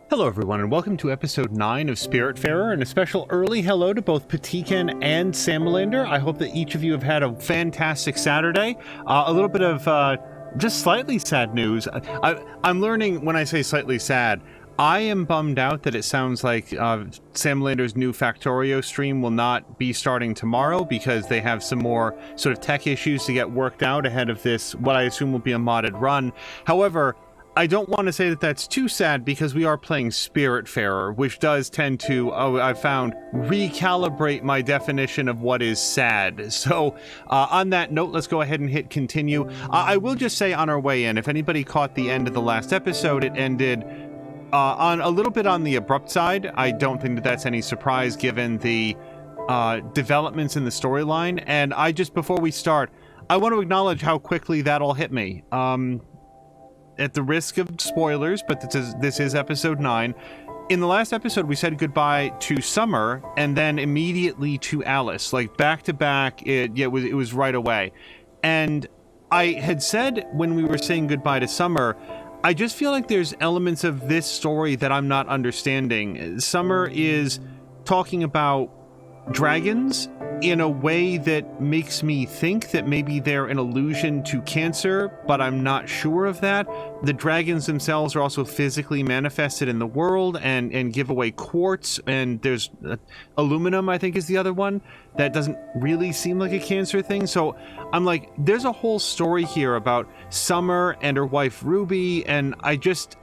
Hello everyone, and welcome to episode 9 of Spiritfarer, and a special early hello to both Patikan and Samalander. I hope that each of you have had a fantastic Saturday. A little bit of just slightly sad news. I'm learning when I say slightly sad, I am bummed out that it sounds like Samalander's new Factorio stream will not be starting tomorrow because they have some more sort of tech issues to get worked out ahead of this, what I assume will be a modded run. However, I don't want to say that that's too sad because we are playing Spiritfarer, which does tend to, I found, recalibrate my definition of what is sad. So on that note, let's go ahead and hit continue. I will just say on our way in, if anybody caught the end of the last episode, it ended on a little bit on the abrupt side. I don't think that that's any surprise given the developments in the storyline. And I just, before we start, I want to acknowledge how quickly that all hit me. At the risk of spoilers, but this is episode 9. In the last episode, we said goodbye to Summer and then immediately to Alice, like back to back. It was right away. And I had said when we were saying goodbye to Summer, I just feel like there's elements of this story that I'm not understanding. Summer is talking about dragons in a way that makes me think that maybe they're an allusion to cancer, but I'm not sure of that. The dragons themselves are also physically manifested in the world and give away quartz, and there's aluminum, I think is the other one. That doesn't really seem like a cancer thing. So I'm like, there's a whole story here about Summer and her wife Ruby, and I just...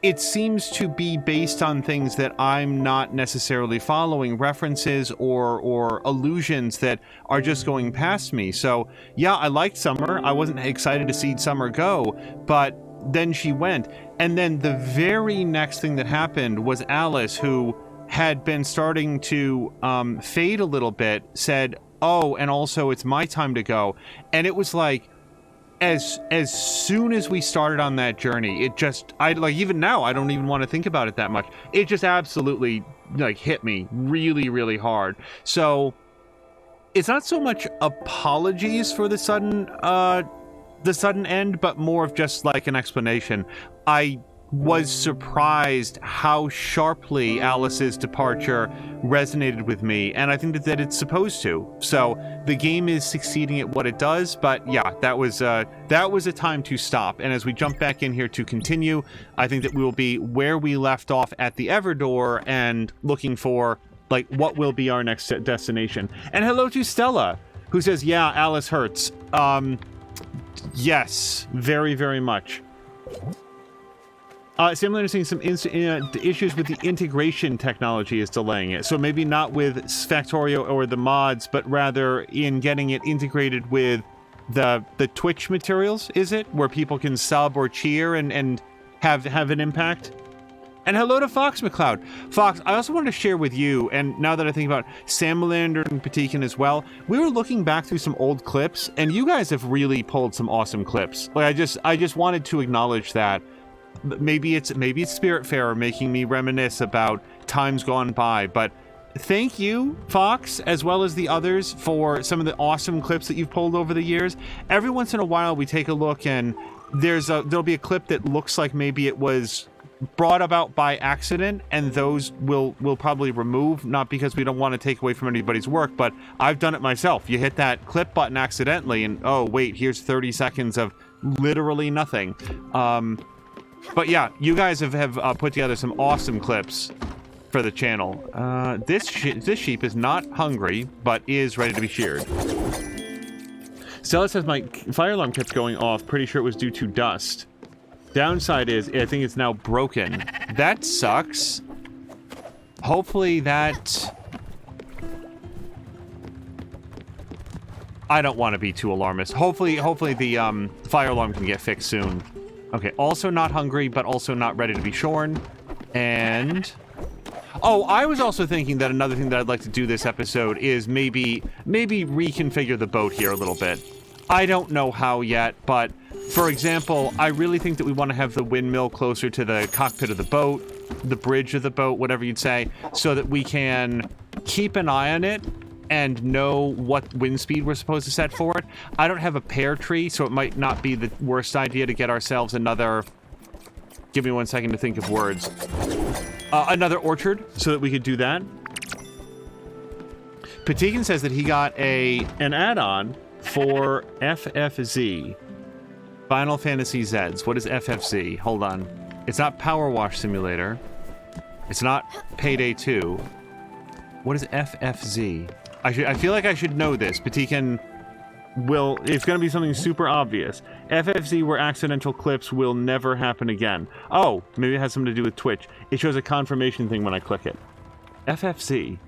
It seems to be based on things that I'm not necessarily following, references or allusions that are just going past me. So, yeah, I liked Summer. I wasn't excited to see Summer go, but then she went. And then the very next thing that happened was Alice, who had been starting to fade a little bit, said, "Oh, and also it's my time to go." And it was like, As soon as we started on that journey, it just, even now, I don't even want to think about it that much. It just absolutely, hit me really, really hard. So, it's not so much apologies for the sudden end, but more of just, an explanation. I was surprised how sharply Alice's departure resonated with me, and I think that it's supposed to. So the game is succeeding at what it does, but yeah, that was a time to stop. And as we jump back in here to continue, I think that we will be where we left off at the Everdoor and looking for what will be our next destination. And hello to Stella, who says, "Yeah, Alice hurts." Yes, very, very much. Similar to seeing some issues with the integration technology is delaying it. So maybe not with Factorio or the mods, but rather in getting it integrated with the Twitch materials, is it? Where people can sub or cheer and have an impact? And hello to Fox McCloud. Fox, I also wanted to share with you, and now that I think about Samalander and Patikan as well, we were looking back through some old clips, and you guys have really pulled some awesome clips. I just wanted to acknowledge that. Maybe it's Spiritfarer making me reminisce about times gone by, but thank you, Fox, as well as the others, for some of the awesome clips that you've pulled over the years. Every once in a while, we take a look, and there'll be a clip that looks like maybe it was brought about by accident, and those we'll probably remove, not because we don't want to take away from anybody's work, but I've done it myself. You hit that clip button accidentally, and oh wait, here's 30 seconds of literally nothing. But yeah, you guys have put together some awesome clips for the channel. This sheep is not hungry, but is ready to be sheared. Stella says my fire alarm kept going off. Pretty sure it was due to dust. Downside is, I think it's now broken. That sucks. Hopefully that... I don't want to be too alarmist. Hopefully the fire alarm can get fixed soon. Okay, also not hungry, but also not ready to be shorn. And... oh, I was also thinking that another thing that I'd like to do this episode is maybe reconfigure the boat here a little bit. I don't know how yet, but for example, I really think that we want to have the windmill closer to the cockpit of the boat, the bridge of the boat, whatever you'd say, so that we can keep an eye on it and know what wind speed we're supposed to set for it. I don't have a pear tree, so it might not be the worst idea to get ourselves another Give me 1 second to think of words. Another orchard, so that we could do that. Patikin says that he got an add-on for FFZ. Final Fantasy Zs. What is FFZ? Hold on. It's not Power Wash Simulator. It's not Payday 2. What is FFZ? I feel like I should know this. Patikin will... It's going to be something super obvious. FFZ, where accidental clips will never happen again. Oh, maybe it has something to do with Twitch. It shows a confirmation thing when I click it. FFZ.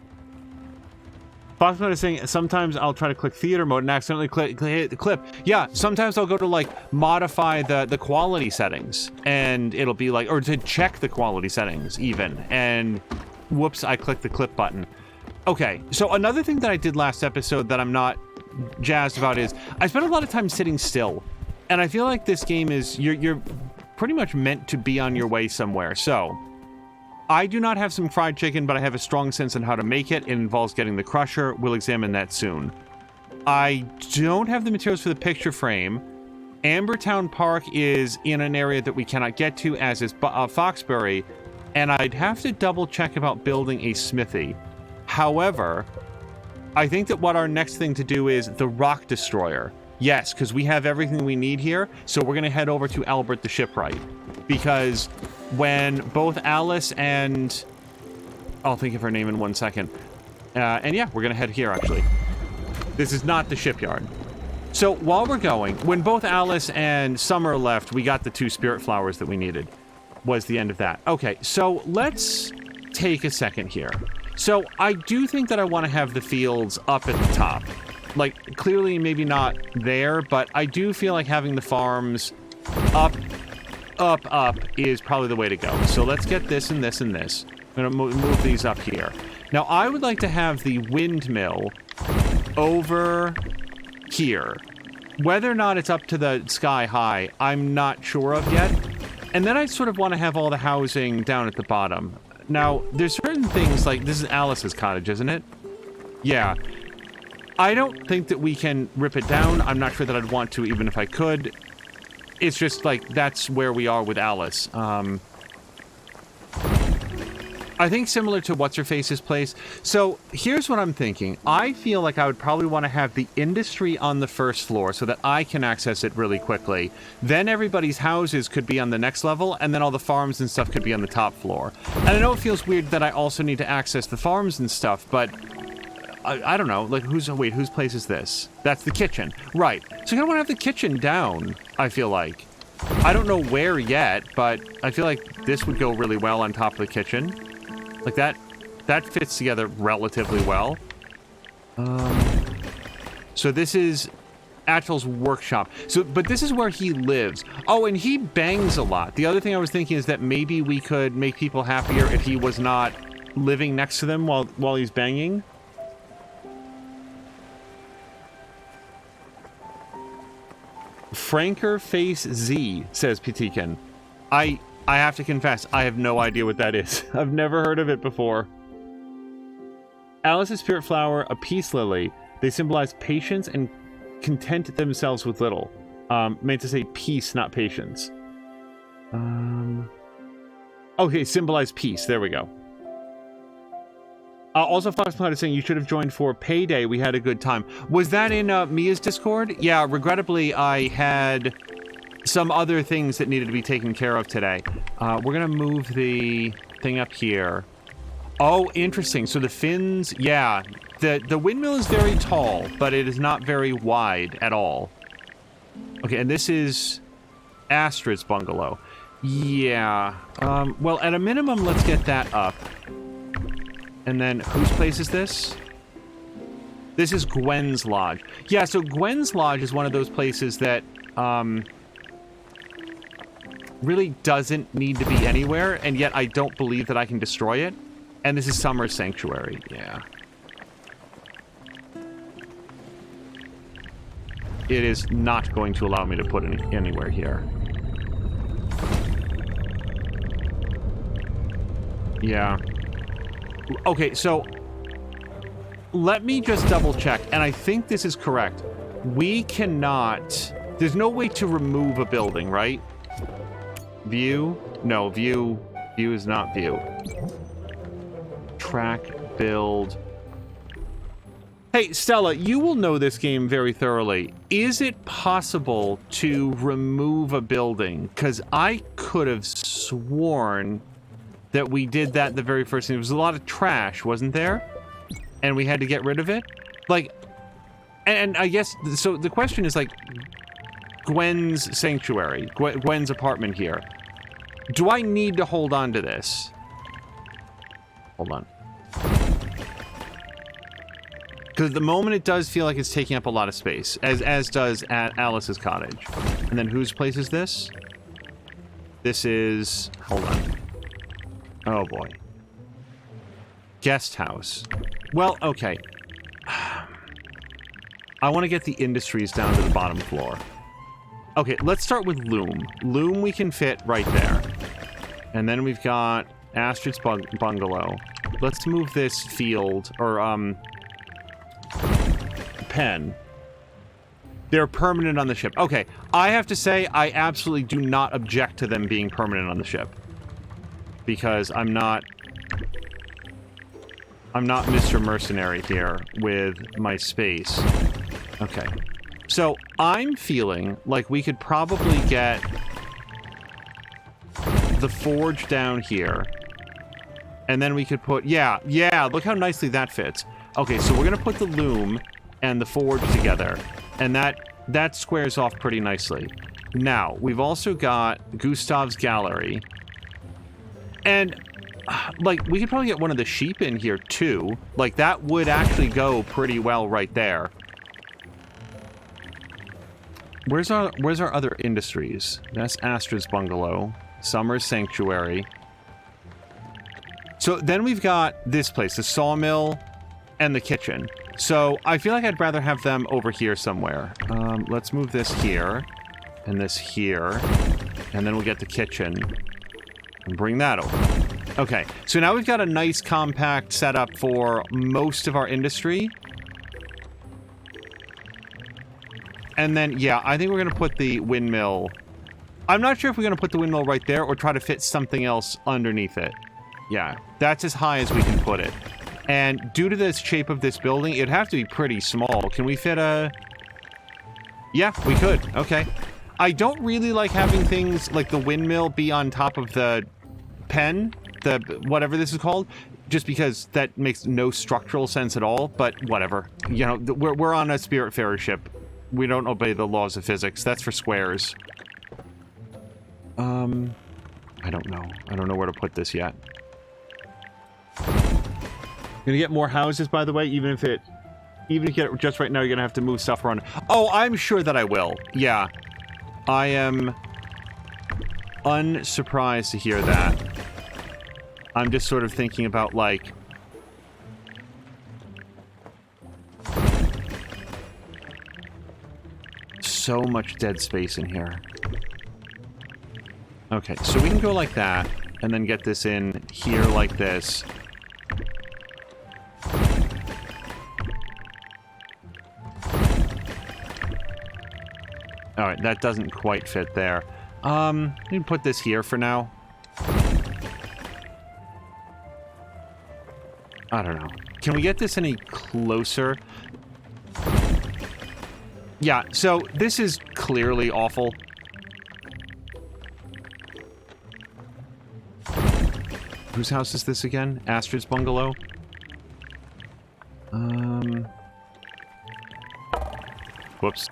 Foxmode is saying, sometimes I'll try to click theater mode and accidentally hit the clip. Yeah, sometimes I'll go to, like, modify the quality settings. And it'll be like... Or to check the quality settings, even. And whoops, I clicked the clip button. Okay, so another thing that I did last episode that I'm not jazzed about is I spent a lot of time sitting still. And I feel like this game is... You're pretty much meant to be on your way somewhere. So... I do not have some fried chicken, but I have a strong sense on how to make it. It involves getting the crusher. We'll examine that soon. I don't have the materials for the picture frame. Ambertown Park is in an area that we cannot get to, as is Foxbury, and I'd have to double check about building a smithy. However, I think that what our next thing to do is the Rock Destroyer. Yes, because we have everything we need here, so we're going to head over to Albert the Shipwright. Because when both Alice and... I'll think of her name in 1 second. And yeah, we're going to head here, actually. This is not the shipyard. So while we're going, when both Alice and Summer left, we got the 2 spirit flowers that we needed. Was the end of that. Okay, so let's take a second here. So I do think that I want to have the fields up at the top. Like, clearly maybe not there, but I do feel like having the farms up is probably the way to go. So let's get this and this and this. I'm going to move these up here. Now, I would like to have the windmill over here. Whether or not it's up to the sky high, I'm not sure of yet. And then I sort of want to have all the housing down at the bottom. Now, there's certain things like... This is Alice's cottage, isn't it? Yeah. I don't think that we can rip it down. I'm not sure that I'd want to, even if I could. It's just, like, that's where we are with Alice. I think similar to What's-Her-Face's place. So, here's what I'm thinking. I feel like I would probably want to have the industry on the first floor so that I can access it really quickly. Then everybody's houses could be on the next level, and then all the farms and stuff could be on the top floor. And I know it feels weird that I also need to access the farms and stuff, but... I don't know, like, whose place is this? That's the kitchen. Right. So I kind of want to have the kitchen down, I feel like. I don't know where yet, but I feel like this would go really well on top of the kitchen. Like, that fits together relatively well. So this is Atchell's workshop. So, but this is where he lives. Oh, and he bangs a lot. The other thing I was thinking is that maybe we could make people happier if he was not living next to them while he's banging. Franker Face Z, says Patikin. I have to confess, I have no idea what that is. I've never heard of it before. Alice's spirit flower, a peace lily. They symbolize patience and content themselves with little. Meant to say peace, not patience. Okay, symbolize peace. There we go. Also, Foxcloud is saying you should have joined for Payday. We had a good time. Was that in Mia's Discord? Yeah, regrettably, I had some other things that needed to be taken care of today. We're going to move the thing up here. Oh, interesting. So the fins, yeah. The windmill is very tall, but it is not very wide at all. Okay, and this is Astrid's bungalow. Yeah. Well, at a minimum, let's get that up. And then, whose place is this? This is Gwen's Lodge. Yeah, so Gwen's Lodge is one of those places that, really doesn't need to be anywhere, and yet I don't believe that I can destroy it. And this is Summer's Sanctuary, yeah. It is not going to allow me to put it anywhere here. Yeah. Okay, so let me just double check, and I think this is correct. We cannot... There's no way to remove a building, right? View? No, view. View is not view. Track, build. Hey, Stella, you will know this game very thoroughly. Is it possible to remove a building? Because I could have sworn that we did that the very first thing. There was a lot of trash, wasn't there? And we had to get rid of it? Like, and I guess, so the question is like, Gwen's sanctuary, Gwen's apartment here. Do I need to hold on to this? Hold on. Because at the moment it does feel like it's taking up a lot of space, as does at Alice's cottage. And then whose place is this? This is... Hold on. Oh boy. Guest house. Well, okay. I want to get the industries down to the bottom floor. Okay, let's start with Loom. Loom we can fit right there. And then we've got Astrid's bungalow. Let's move this field, or, pen. They're permanent on the ship. Okay, I have to say, I absolutely do not object to them being permanent on the ship. Because I'm not Mr. Mercenary here with my space. Okay. So, I'm feeling like we could probably get the forge down here. And then we could put... Yeah, look how nicely that fits. Okay, so we're going to put the loom and the forge together. And that squares off pretty nicely. Now, we've also got Gustav's gallery. And, like, we could probably get one of the sheep in here, too. Like, that would actually go pretty well right there. Where's our other industries? That's Astrid's bungalow. Summer's sanctuary. So then we've got this place, the sawmill and the kitchen. So I feel like I'd rather have them over here somewhere. Let's move this here and this here. And then we'll get the kitchen and bring that over. Okay, so now we've got a nice compact setup for most of our industry. And then, yeah, I think we're going to put the windmill... I'm not sure if we're going to put the windmill right there or try to fit something else underneath it. Yeah, that's as high as we can put it. And due to the shape of this building, it'd have to be pretty small. Can we fit a... Yeah, we could. Okay. I don't really like having things like the windmill be on top of the pen, the whatever this is called, just because that makes no structural sense at all, but whatever. You know, we're on a Spiritfarer ship. We don't obey the laws of physics. That's for squares. I don't know. I don't know where to put this yet. Gonna get more houses, by the way, even if you get it just right now, you're gonna have to move stuff around. Oh, I'm sure that I will. Yeah. I am unsurprised to hear that. I'm just sort of thinking about, like... So much dead space in here. Okay, so we can go like that, and then get this in here like this. Alright, that doesn't quite fit there. We can put this here for now. I don't know. Can we get this any closer? Yeah, so this is clearly awful. Whose house is this again? Astrid's bungalow? Whoops.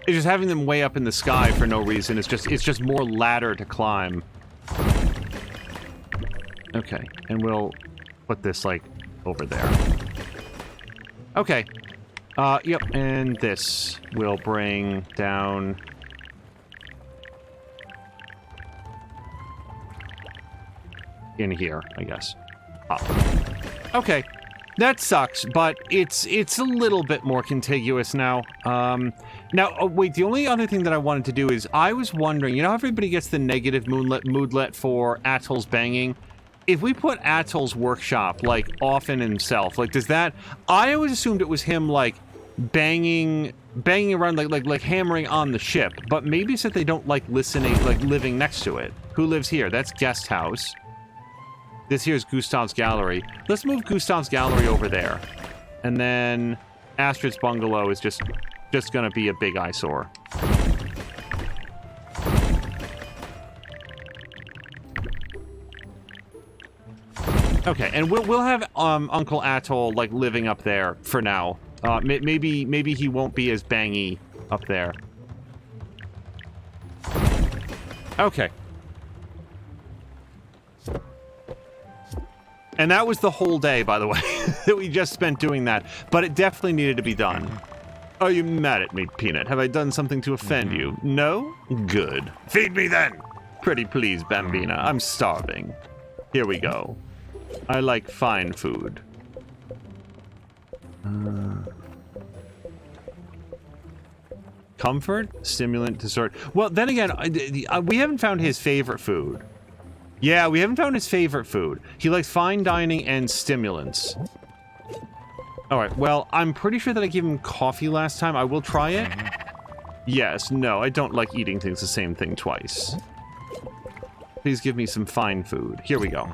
It's just having them way up in the sky for no reason. It's just more ladder to climb. Okay, and we'll put this, like, over there. Okay. Yep, and this will bring down... in here, I guess. Okay. That sucks, but it's a little bit more contiguous now. Now, wait, the only other thing that I wanted to do is, I was wondering, you know how everybody gets the negative moodlet for Atol's banging? if we put Atoll's workshop, like, off in himself, like, does that... I always assumed it was him, like, banging around, like hammering on the ship. But maybe it's that they don't like listening, like, living next to it. Who lives here? That's Guest House. This here is Gustav's Gallery. Let's move Gustav's Gallery over there. And then Astrid's Bungalow is just gonna be a big eyesore. Okay, and we'll have Uncle Atoll like living up there for now. Maybe he won't be as bangy up there. Okay. And that was the whole day, by the way, that we just spent doing that. But it definitely needed to be done. Are you mad at me, Peanut? Have I done something to offend you? No? Good. Feed me then! Pretty please, Bambina. I'm starving. Here we go. I like fine food. Comfort? Stimulant? Dessert? Well, then again, we haven't found his favorite food. Yeah, we haven't found his favorite food. He likes fine dining and stimulants. Alright, well, I'm pretty sure that I gave him coffee last time. I will try it. Yes, no, I don't like eating things the same thing twice. Please give me some fine food. Here we go.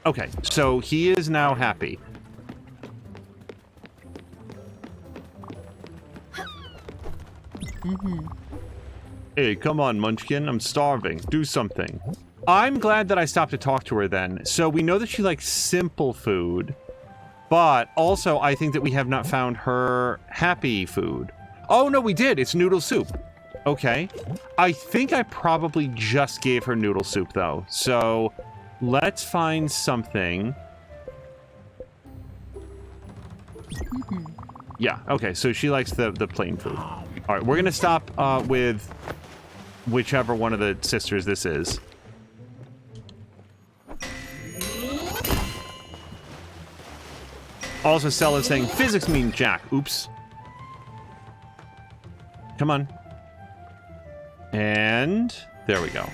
Okay, so he is now happy. Hey, come on, Munchkin. I'm starving. Do something. I'm glad that I stopped to talk to her then. So we know that she likes simple food, but also I think that we have not found her happy food. Oh, no, we did. It's noodle soup. Okay. I think I probably just gave her noodle soup, though. So let's find something. Yeah, okay. So she likes the plain food. All right, we're going to stop with whichever one of the sisters this is. Also, Cell is saying, physics mean Jack. Oops. Come on. And there we go.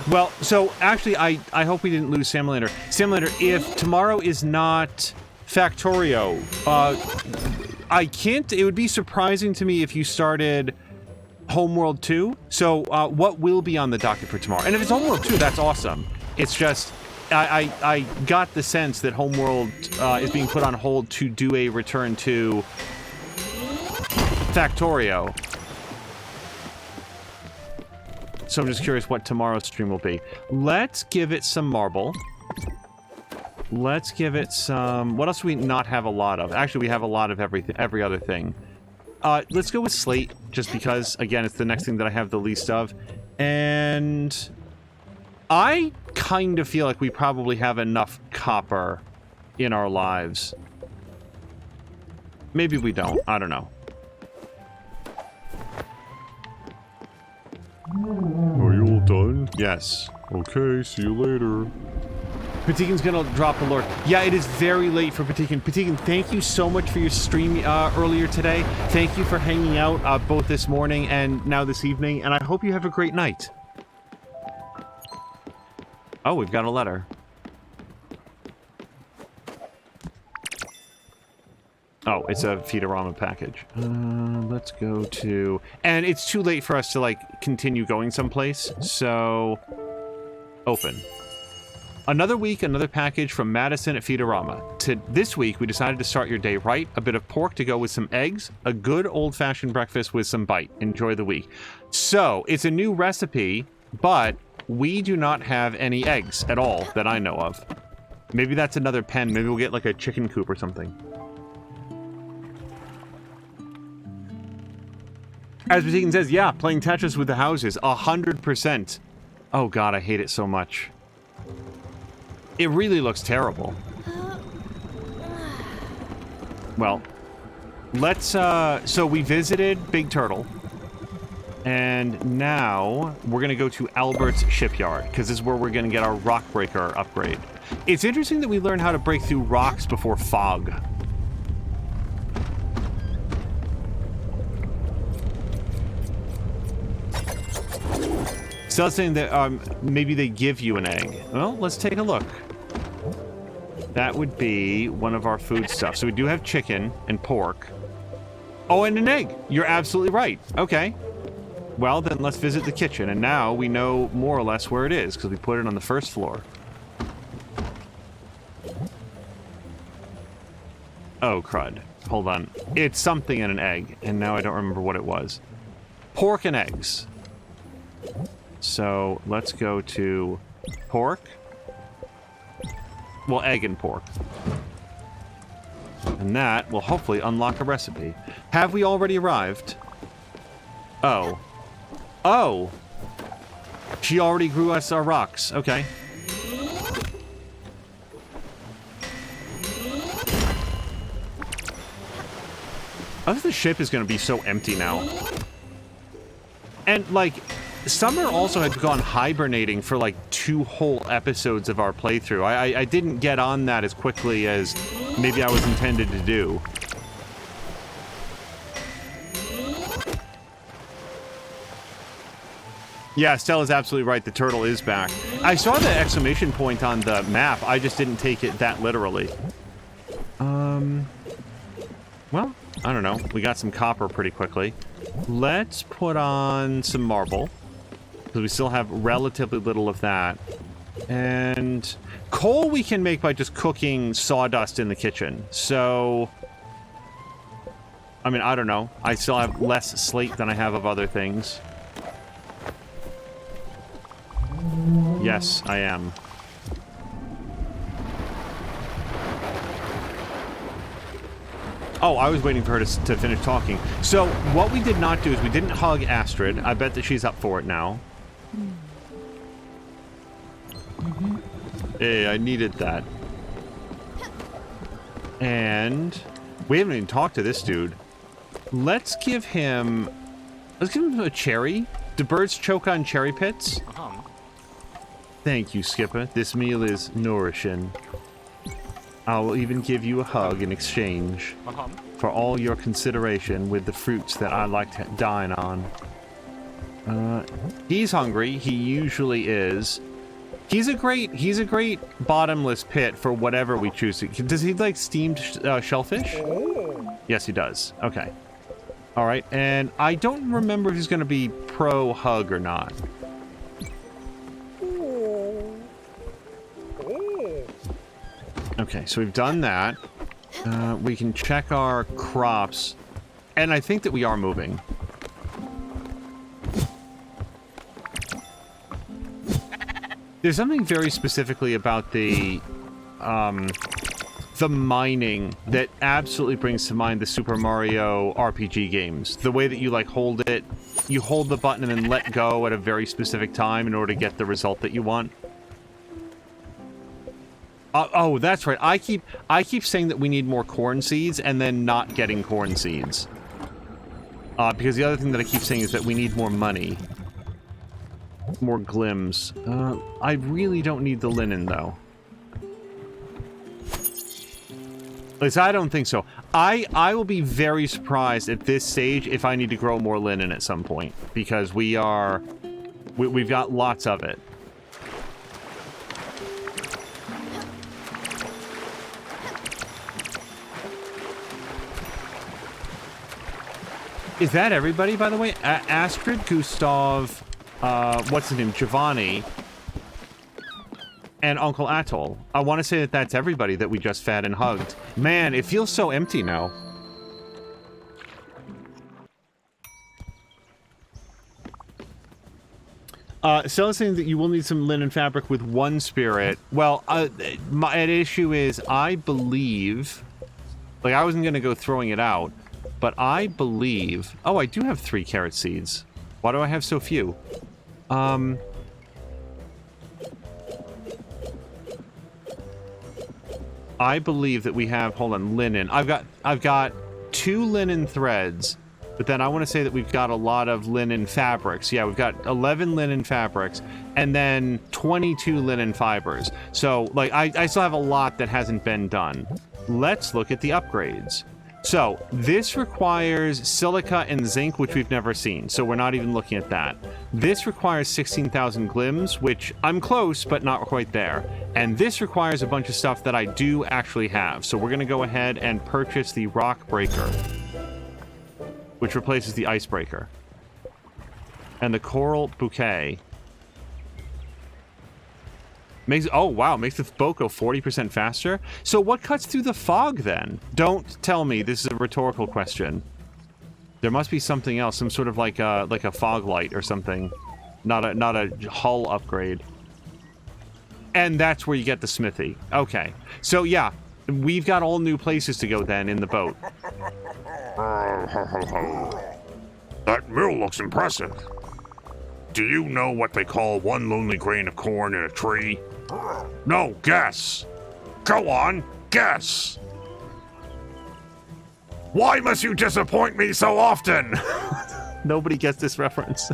Well, so actually, I hope we didn't lose Samlander. Samlander, if tomorrow is not Factorio, I can't... It would be surprising to me if you started Homeworld 2. So, what will be on the docket for tomorrow? And if it's Homeworld 2, that's awesome. It's just... I got the sense that Homeworld is being put on hold to do a return to Factorio. So I'm just curious what tomorrow's stream will be. Let's give it some marble. Let's give it some... What else do we not have a lot of? Actually, we have a lot of every other thing. Let's go with slate, just because, again, it's the next thing that I have the least of. And I kind of feel like we probably have enough copper in our lives. Maybe we don't. I don't know. Are you all done? Yes. Okay, see you later. Patikin's gonna drop the Lord. Yeah, it is very late for Patikin. Patikin, thank you so much for your stream earlier today. Thank you for hanging out both this morning and now this evening, and I hope you have a great night. Oh, we've got a letter. Oh, it's a Feedorama package. Let's go to... And it's too late for us to, like, continue going someplace, so... Open. Another week, another package from Madison at Feedorama. This week, we decided to start your day right. A bit of pork to go with some eggs. A good old-fashioned breakfast with some bite. Enjoy the week. So, it's a new recipe, but we do not have any eggs at all that I know of. Maybe that's another pen. Maybe we'll get, like, a chicken coop or something. As Patikin says, yeah, playing Tetris with the houses. 100%. Oh god, I hate it so much. It really looks terrible. Well, let's, so we visited Big Turtle. And now we're gonna go to Albert's Shipyard, because this is where we're gonna get our rock breaker upgrade. It's interesting that we learn how to break through rocks before fog. Still saying that maybe they give you an egg. Well, let's take a look. That would be one of our food stuff. So we do have chicken and pork. Oh, and an egg. You're absolutely right. Okay. Well, then let's visit the kitchen. And now we know more or less where it is because we put it on the first floor. Oh, crud. Hold on. It's something in an egg. And now I don't remember what it was. Pork and eggs. So let's go to pork. Well, egg and pork. And that will hopefully unlock a recipe. Have we already arrived? Oh. Oh! She already grew us our rocks. Okay. I think the ship is going to be so empty now. And, like, Summer also had gone hibernating for, like, 2 whole episodes of our playthrough. I didn't get on that as quickly as maybe I was intended to do. Yeah, Stella's absolutely right. The turtle is back. I saw the exclamation point on the map. I just didn't take it that literally. Well, I don't know. We got some copper pretty quickly. Let's put on some marble, because we still have relatively little of that. And coal we can make by just cooking sawdust in the kitchen. So, I mean, I don't know. I still have less slate than I have of other things. Yes, I am. Oh, I was waiting for her to finish talking. So, what we did not do is we didn't hug Astrid. I bet that she's up for it now. Hey, I needed that. And we haven't even talked to this dude. Let's give him a cherry. Do birds choke on cherry pits? Thank you, Skipper. This meal is nourishing. I will even give you a hug in exchange for all your consideration with the fruits that I like to dine on. He's hungry. He usually is. He's a great bottomless pit for whatever we choose to. Does he like steamed shellfish? Yes, he does. Okay. All right. And I don't remember if he's going to be pro hug or not. Okay, so we've done that. We can check our crops. And I think that we are moving. There's something very specifically about the mining that absolutely brings to mind the Super Mario RPG games. The way that you, like, hold it, you hold the button and then let go at a very specific time in order to get the result that you want. Oh, that's right. I keep saying that we need more corn seeds and then not getting corn seeds. Because the other thing that I keep saying is that we need more money. More glims. I really don't need the linen, though. At least I don't think so. I will be very surprised at this stage if I need to grow more linen at some point. Because we've got lots of it. Is that everybody, by the way? Astrid, Gustav, what's his name? Giovanni, and Uncle Atoll. I want to say that that's everybody that we just fed and hugged. Man, it feels so empty now. Stella's saying that you will need some linen fabric with one spirit. Well, my issue is I believe... Like, I wasn't going to go throwing it out. But I believe... Oh, I do have 3 carrot seeds. Why do I have so few? I believe that we have... Hold on, linen. I've got 2 linen threads. But then I want to say that we've got a lot of linen fabrics. Yeah, we've got 11 linen fabrics. And then 22 linen fibers. So, like, I still have a lot that hasn't been done. Let's look at the upgrades. So this requires silica and zinc, which we've never seen. So we're not even looking at that. This requires 16,000 glims, which I'm close, but not quite there. And this requires a bunch of stuff that I do actually have. So we're going to go ahead and purchase the rock breaker, which replaces the icebreaker. And the coral bouquet makes, oh wow, makes the boat go 40% faster. So what cuts through the fog then? Don't tell me this is a rhetorical question. There must be something else, some sort of like a fog light or something, not a hull upgrade. And that's where you get the smithy. Okay, so yeah, we've got all new places to go then in the boat. That mill looks impressive. Do you know what they call one lonely grain of corn in a tree? No, guess. Go on, guess. Why must you disappoint me so often? Nobody gets this reference.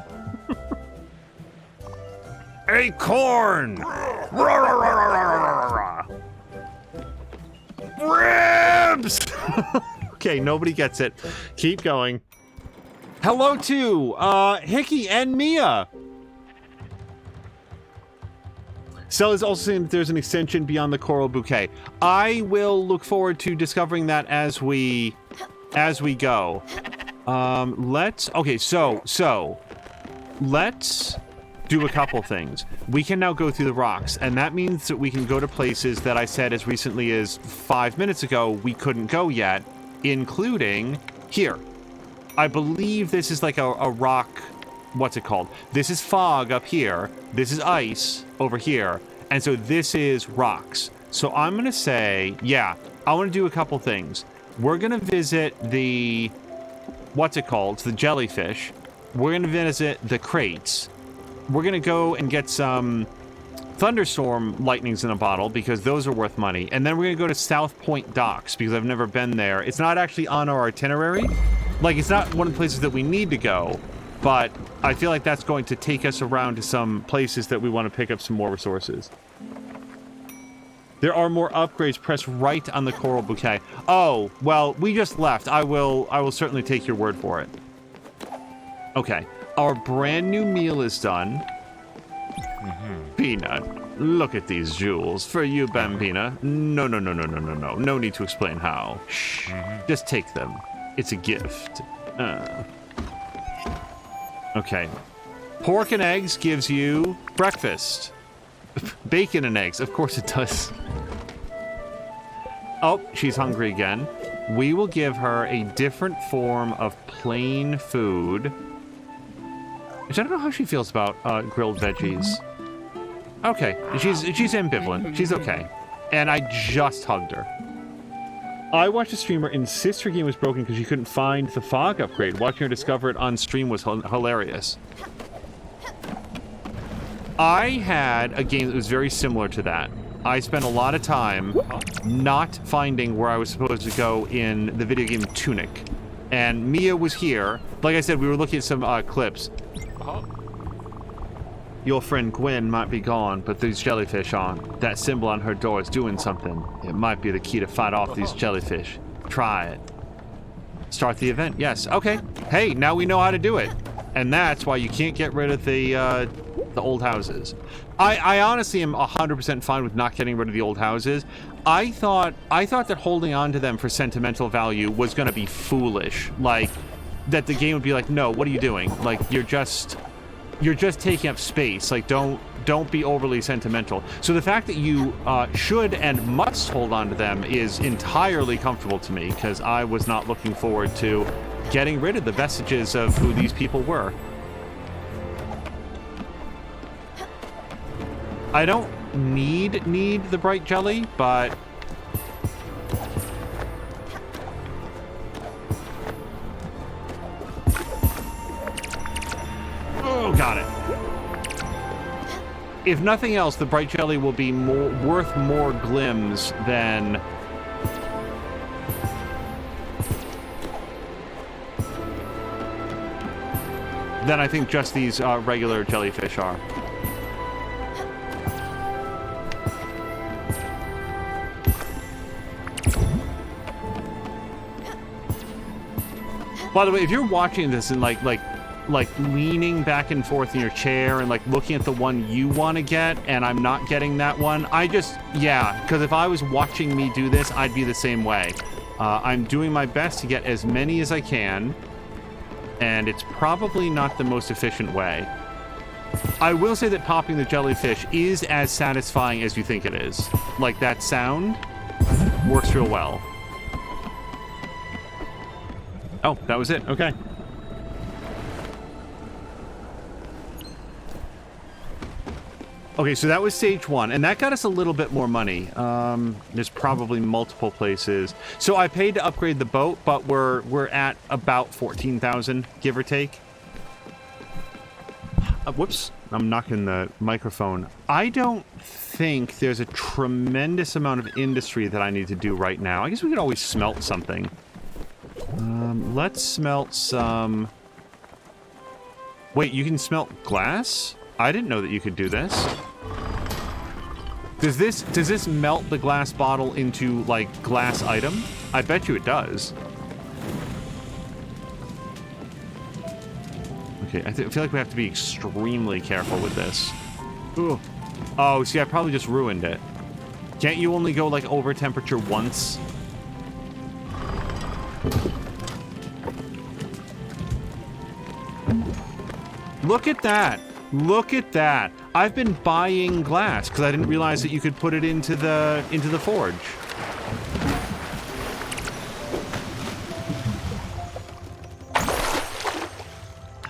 Acorn! Ribs! Okay, nobody gets it. Keep going. Hello to Hickey and Mia. Sel is also saying that there's an extension beyond the coral bouquet. I will look forward to discovering that as we go. Let's do a couple things. We can now go through the rocks, and that means that we can go to places that I said as recently as 5 minutes ago we couldn't go yet, including here. I believe this is like a rock, what's it called? This is fog up here, this is ice over here, and so this is rocks. So I'm gonna say, yeah, I wanna do a couple things. We're gonna visit the, what's it called? It's the jellyfish. We're gonna visit the crates. We're gonna go and get some thunderstorm lightnings in a bottle because those are worth money. And then we're gonna go to South Point Docks because I've never been there. It's not actually on our itinerary. Like, it's not one of the places that we need to go, but I feel like that's going to take us around to some places that we want to pick up some more resources. There are more upgrades. Press right on the coral bouquet. Oh, well, we just left. I will certainly take your word for it. Okay, our brand new meal is done. Peanut, look at these jewels. For you, Bambina. No. No need to explain how. Shh, just take them. It's a gift. Okay. Pork and eggs gives you breakfast. Bacon and eggs. Of course it does. Oh, she's hungry again. We will give her a different form of plain food. Which I don't know how she feels about grilled veggies. Okay. She's ambivalent. She's okay. And I just hugged her. I watched a streamer insist her game was broken because she couldn't find the fog upgrade. Watching her discover it on stream was hilarious. I had a game that was very similar to that. I spent a lot of time not finding where I was supposed to go in the video game Tunic. And Mia was here. Like I said, we were looking at some clips. Your friend Gwen might be gone, but these jellyfish aren't. That symbol on her door is doing something. It might be the key to fight off these jellyfish. Try it. Start the event. Yes. Okay. Hey, now we know how to do it. And that's why you can't get rid of the old houses. I honestly am 100% fine with not getting rid of the old houses. I thought that holding on to them for sentimental value was going to be foolish. Like, that the game would be like, no, what are you doing? Like, you're just taking up space. Like, don't be overly sentimental. So the fact that you should and must hold on to them is entirely comfortable to me, because I was not looking forward to getting rid of the vestiges of who these people were. I don't need the bright jelly, but oh, got it. If nothing else, the bright jelly will be worth more glims than I think just these regular jellyfish are. By the way, if you're watching this and like leaning back and forth in your chair and like looking at the one you want to get and I'm not getting that one, because if I was watching me do this, I'd be the same way. I'm doing my best to get as many as I can, and it's probably not the most efficient way. I will say that popping the jellyfish is as satisfying as you think it is. Like, that sound works real well. Oh, that was it. Okay. Okay, so that was stage 1, and that got us a little bit more money. There's probably multiple places. So I paid to upgrade the boat, but we're at about 14,000, give or take. Whoops, I'm knocking the microphone. I don't think there's a tremendous amount of industry that I need to do right now. I guess we could always smelt something. Let's smelt some... Wait, you can smelt glass? I didn't know that you could do this. Does this melt the glass bottle into, like, glass item? I bet you it does. Okay, I feel like we have to be extremely careful with this. Ooh. Oh, see, I probably just ruined it. Can't you only go, like, over temperature once? Look at that! Look at that! I've been buying glass because I didn't realize that you could put it into the forge.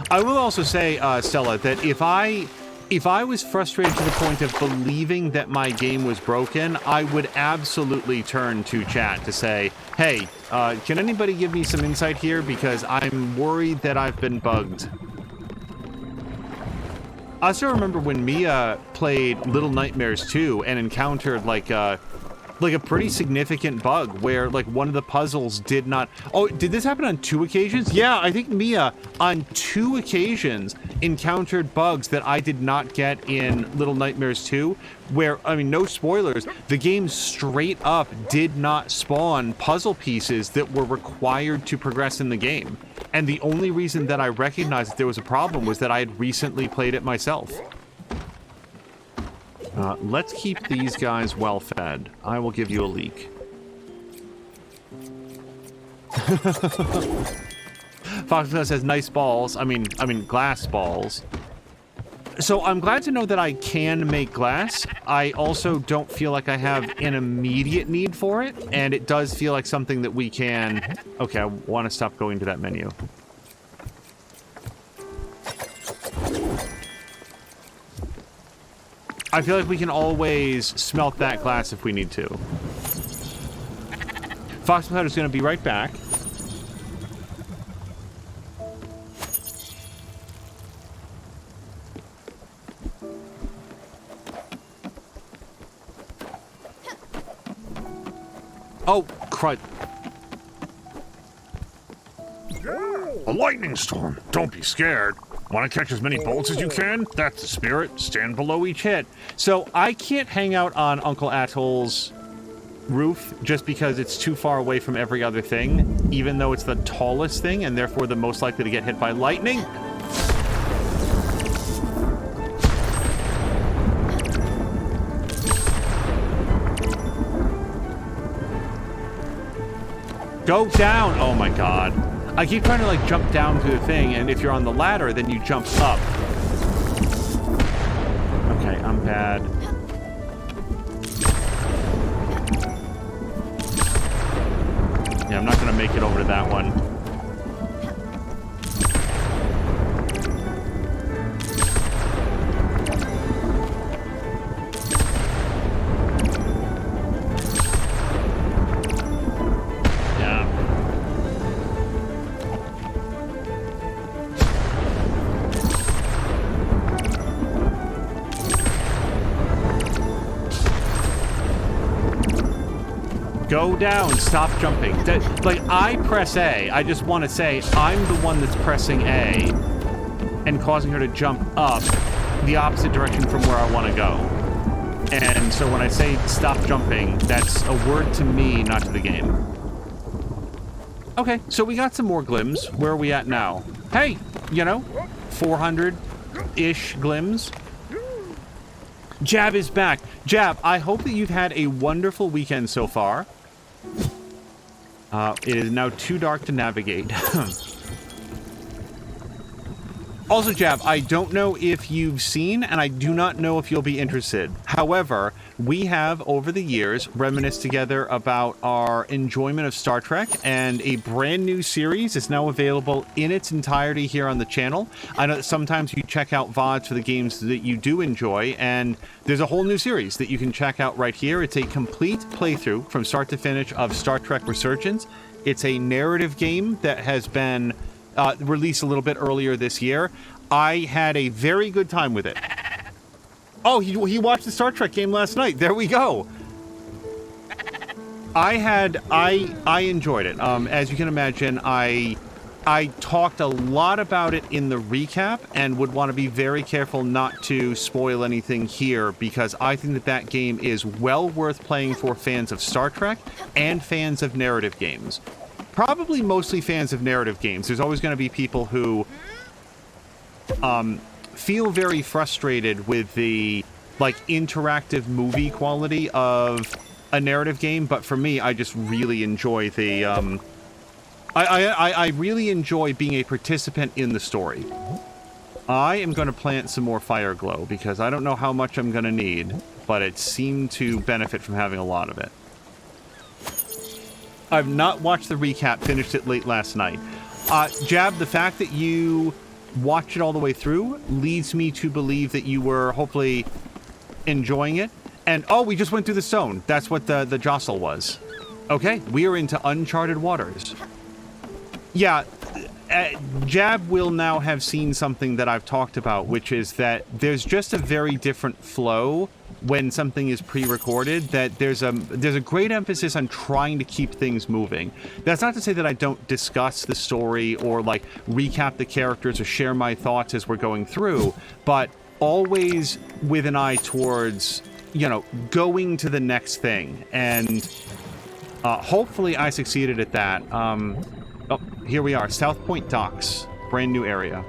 I will also say, Stella, that if I was frustrated to the point of believing that my game was broken, I would absolutely turn to chat to say, hey, can anybody give me some insight here? Because I'm worried that I've been bugged. I still remember when Mia played Little Nightmares 2 and encountered like a pretty significant bug where like one of the puzzles did not... Oh, did this happen on 2 occasions? Yeah, I think Mia on 2 occasions encountered bugs that I did not get in Little Nightmares 2 where, I mean, no spoilers, the game straight up did not spawn puzzle pieces that were required to progress in the game. And the only reason that I recognized that there was a problem was that I had recently played it myself. Let's keep these guys well fed. I will give you a leak. Fox says nice balls. I mean glass balls. So I'm glad to know that I can make glass. I also don't feel like I have an immediate need for it, and it does feel like something that we can... Okay, I want to stop going to that menu. I feel like we can always smelt that glass if we need to. Fox is going to be right back. Oh, crud. A lightning storm. Don't be scared. Want to catch as many bolts as you can? That's the spirit. Stand below each hit. So I can't hang out on Uncle Atoll's roof just because it's too far away from every other thing, even though it's the tallest thing and therefore the most likely to get hit by lightning. Go down! Oh my god. I keep trying to like jump down through the thing, and if you're on the ladder, then you jump up. Okay, I'm bad. Yeah, I'm not gonna make it over to that one. Go down, stop jumping. Like, I press A. I just want to say I'm the one that's pressing A and causing her to jump up the opposite direction from where I want to go. And so when I say stop jumping, that's a word to me, not to the game. Okay, so we got some more glims. Where are we at now? Hey, 400-ish glims. Jab is back. Jab, I hope that you've had a wonderful weekend so far. It is now too dark to navigate. Also, Jab, I don't know if you've seen, and I do not know if you'll be interested. However, we have, over the years, reminisced together about our enjoyment of Star Trek, and a brand new series is now available in its entirety here on the channel. I know that sometimes you check out VODs for the games that you do enjoy, and there's a whole new series that you can check out right here. It's a complete playthrough from start to finish of Star Trek Resurgence. It's a narrative game that has been released a little bit earlier this year. I had a very good time with it. Oh, he watched the Star Trek game last night. There we go. I enjoyed it. As you can imagine, I talked a lot about it in the recap and would want to be very careful not to spoil anything here, because I think that game is well worth playing for fans of Star Trek and fans of narrative games. Probably mostly fans of narrative games. There's always going to be people who feel very frustrated with the interactive movie quality of a narrative game, but for me, I just really enjoy the I really enjoy being a participant in the story. I am going to plant some more fire glow because I don't know how much I'm going to need, but it seemed to benefit from having a lot of it. I've not watched the recap, finished it late last night. Jab, the fact that you watched it all the way through leads me to believe that you were hopefully enjoying it. And, oh, we just went through the stone. That's what the jostle was. Okay, we are into uncharted waters. Yeah, Jab will now have seen something that I've talked about, which is that there's just a very different flow when something is pre-recorded, that there's a great emphasis on trying to keep things moving. That's not to say that I don't discuss the story or recap the characters or share my thoughts as we're going through, but always with an eye towards, going to the next thing. And hopefully I succeeded at that. Oh, here we are, South Point Docks, brand new area.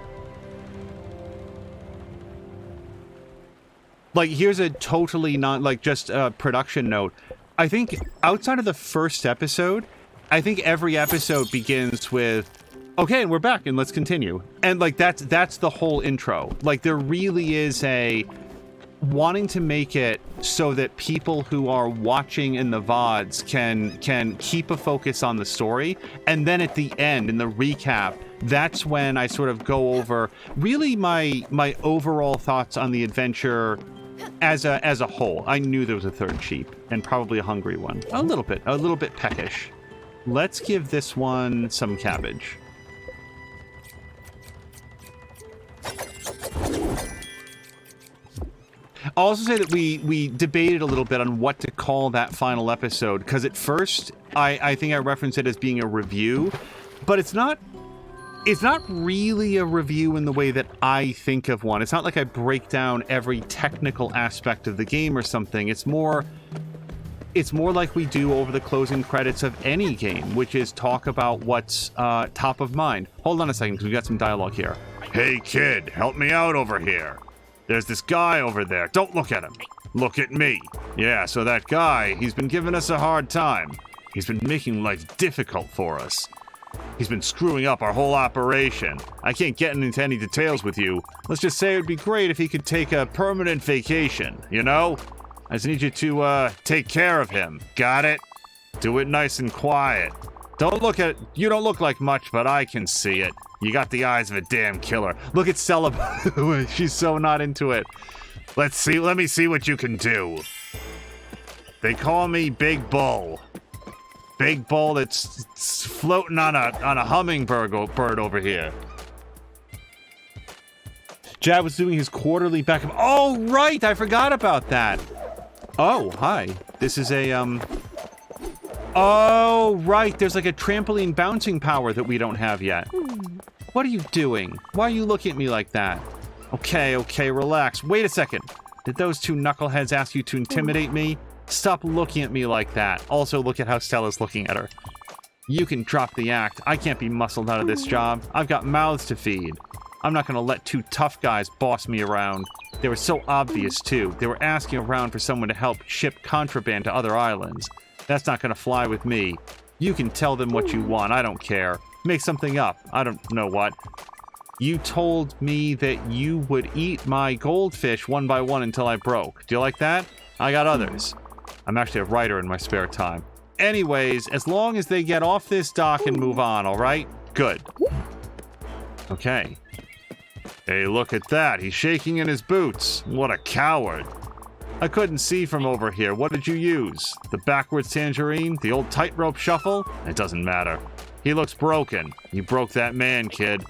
Here's a totally just a production note. I think outside of the first episode, I think every episode begins with, okay, and we're back, and let's continue. And that's the whole intro. There really is a wanting to make it so that people who are watching in the VODs can keep a focus on the story. And then at the end, in the recap, that's when I sort of go over really my overall thoughts on the adventure as a whole. I knew there was a third sheep, and probably a hungry one. A little bit peckish. Let's give this one some cabbage. I'll also say that we debated a little bit on what to call that final episode, because at first I think I referenced it as being a review, but it's not really a review in the way that I think of one. It's not like I break down every technical aspect of the game or something. It's more like we do over the closing credits of any game, which is talk about what's top of mind. Hold on a second, because we got some dialogue here. Hey kid, help me out over here. There's this guy over there. Don't look at him. Look at me. Yeah, so that guy, he's been giving us a hard time. He's been making life difficult for us. He's been screwing up our whole operation. I can't get into any details with you. Let's just say it would be great if he could take a permanent vacation, I just need you to, take care of him. Got it? Do it nice and quiet. You don't look like much, but I can see it. You got the eyes of a damn killer. Look at Stella. She's so not into it. Let me see what you can do. They call me Big Bull. Big Bull that's floating on a hummingbird over here. Jab was doing his quarterly backup. Oh, right! I forgot about that. Oh, hi. This is a, Oh, right. There's a trampoline bouncing power that we don't have yet. What are you doing? Why are you looking at me like that? Okay, relax. Wait a second. Did those two knuckleheads ask you to intimidate me? Stop looking at me like that. Also, look at how Stella's looking at her. You can drop the act. I can't be muscled out of this job. I've got mouths to feed. I'm not going to let two tough guys boss me around. They were so obvious, too. They were asking around for someone to help ship contraband to other islands. That's not going to fly with me. You can tell them what you want. I don't care. Make something up. I don't know what. You told me that you would eat my goldfish one by one until I broke. Do you like that? I got others. I'm actually a writer in my spare time. Anyways, as long as they get off this dock and move on, all right? Good. Okay. Hey, look at that. He's shaking in his boots. What a coward. I couldn't see from over here. What did you use? The backwards tangerine? The old tightrope shuffle? It doesn't matter. He looks broken. You broke that man, kid.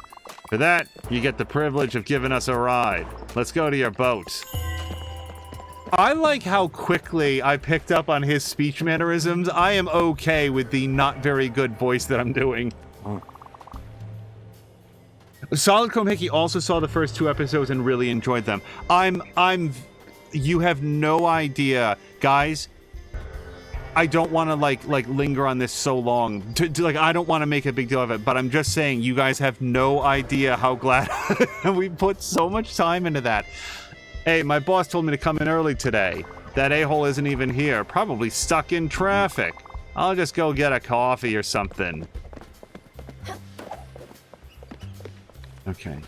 For that, you get the privilege of giving us a ride. Let's go to your boat. I like how quickly I picked up on his speech mannerisms. I am okay with the not very good voice that I'm doing. Solid Chrome Hickey also saw the first 2 episodes and really enjoyed them. You have no idea, guys. I don't want to like linger on this so long. I don't want to make a big deal of it, but I'm just saying you guys have no idea how glad we put so much time into that. Hey, my boss told me to come in early today. That a-hole isn't even here. Probably stuck in traffic. I'll just go get a coffee or something. Okay.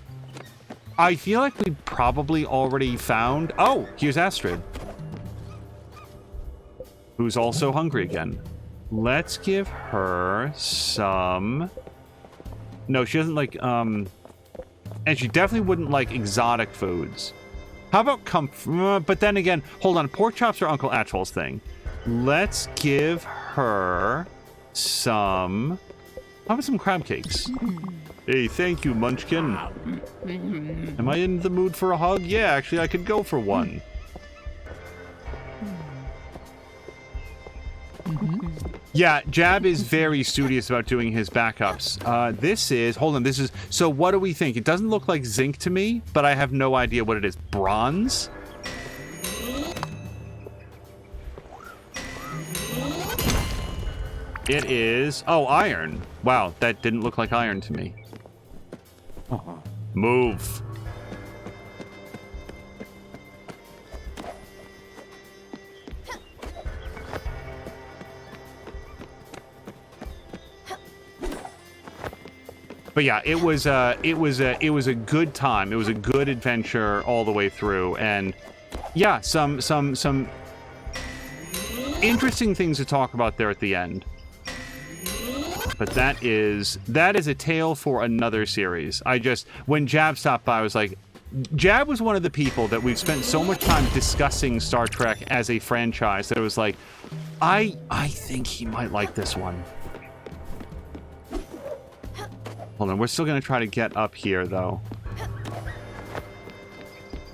I feel like we probably already found... Oh, here's Astrid. Who's also hungry again. Let's give her some... No, she doesn't like, And she definitely wouldn't like exotic foods. How about but then again, hold on. Pork chops are Uncle Atchell's thing. Let's give her some... How about some crab cakes? Hey, thank you, Munchkin. Am I in the mood for a hug? Yeah, actually, I could go for one. Yeah, Jab is very studious about doing his backups. This is, so what do we think? It doesn't look like zinc to me, but I have no idea what it is. Bronze? It is, oh, iron. Wow, that didn't look like iron to me. Move. But yeah, it was a good time. It was a good adventure all the way through, and yeah, some interesting things to talk about there at the end. But that is a tale for another series. When Jab stopped by, I was like, Jab was one of the people that we've spent so much time discussing Star Trek as a franchise that it was like, I think he might like this one. Hold on, we're still going to try to get up here, though.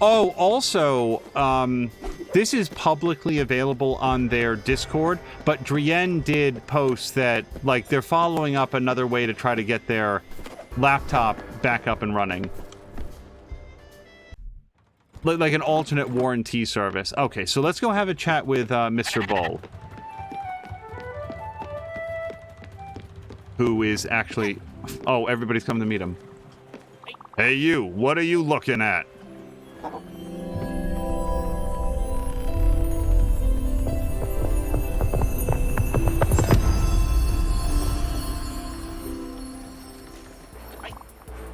Oh, also, this is publicly available on their Discord, but Drienne did post that, like, they're following up another way to try to get their laptop back up and running. Like an alternate warranty service. Okay, so let's go have a chat with Mr. Bull. Who is actually... Oh, everybody's coming to meet him. Hey, you. What are you looking at?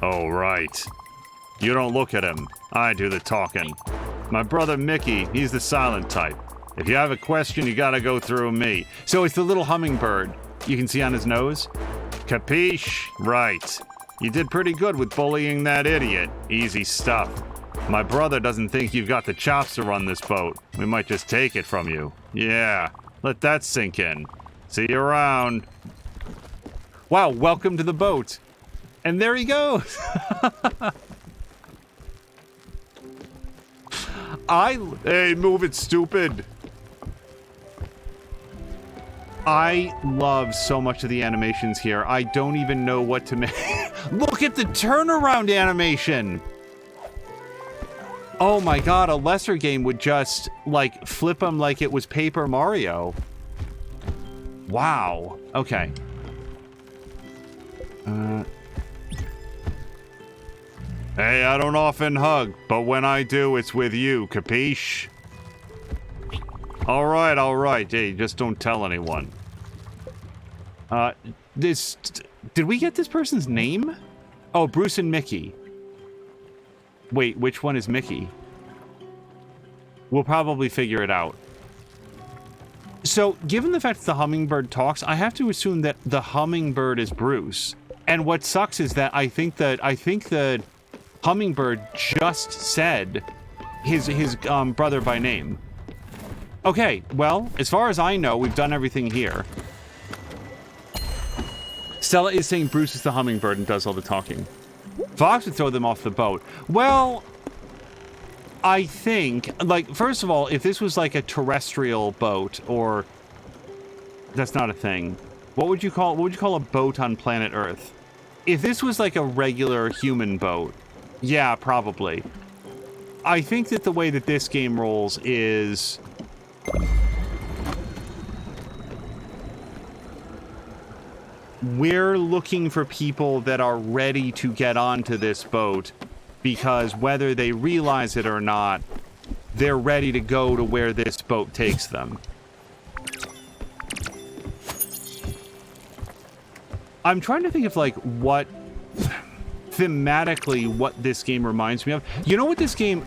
Oh, right. You don't look at him. I do the talking. My brother Mickey, he's the silent type. If you have a question, you gotta go through me. So it's the little hummingbird you can see on his nose. Capiche? Right. You did pretty good with bullying that idiot. Easy stuff. My brother doesn't think you've got the chops to run this boat. We might just take it from you. Yeah, let that sink in. See you around. Wow, welcome to the boat. And there he goes. Hey, move it, stupid. I love so much of the animations here. I don't even know what to make. Look at the turnaround animation. Oh my god, a lesser game would just, like, flip him like it was Paper Mario. Wow. Okay. Hey, I don't often hug, but when I do, it's with you, capiche? Alright. Hey, just don't tell anyone. Did we get this person's name? Oh, Bruce and Mickey. Wait, which one is Mickey? We'll probably figure it out. So, given the fact that the hummingbird talks, I have to assume that the hummingbird is Bruce. And what sucks is that I think the hummingbird just said his brother by name. Okay, well, as far as I know, we've done everything here. Stella is saying Bruce is the hummingbird and does all the talking. Fox would throw them off the boat. Well, I think, like, first of all, if this was like a terrestrial boat, or that's not a thing. What would you call a boat on planet Earth? If this was like a regular human boat, yeah, probably. I think that the way that this game rolls is we're looking for people that are ready to get onto this boat, because whether they realize it or not, they're ready to go to where this boat takes them. I'm trying to think of, like, thematically what this game reminds me of. You know what this game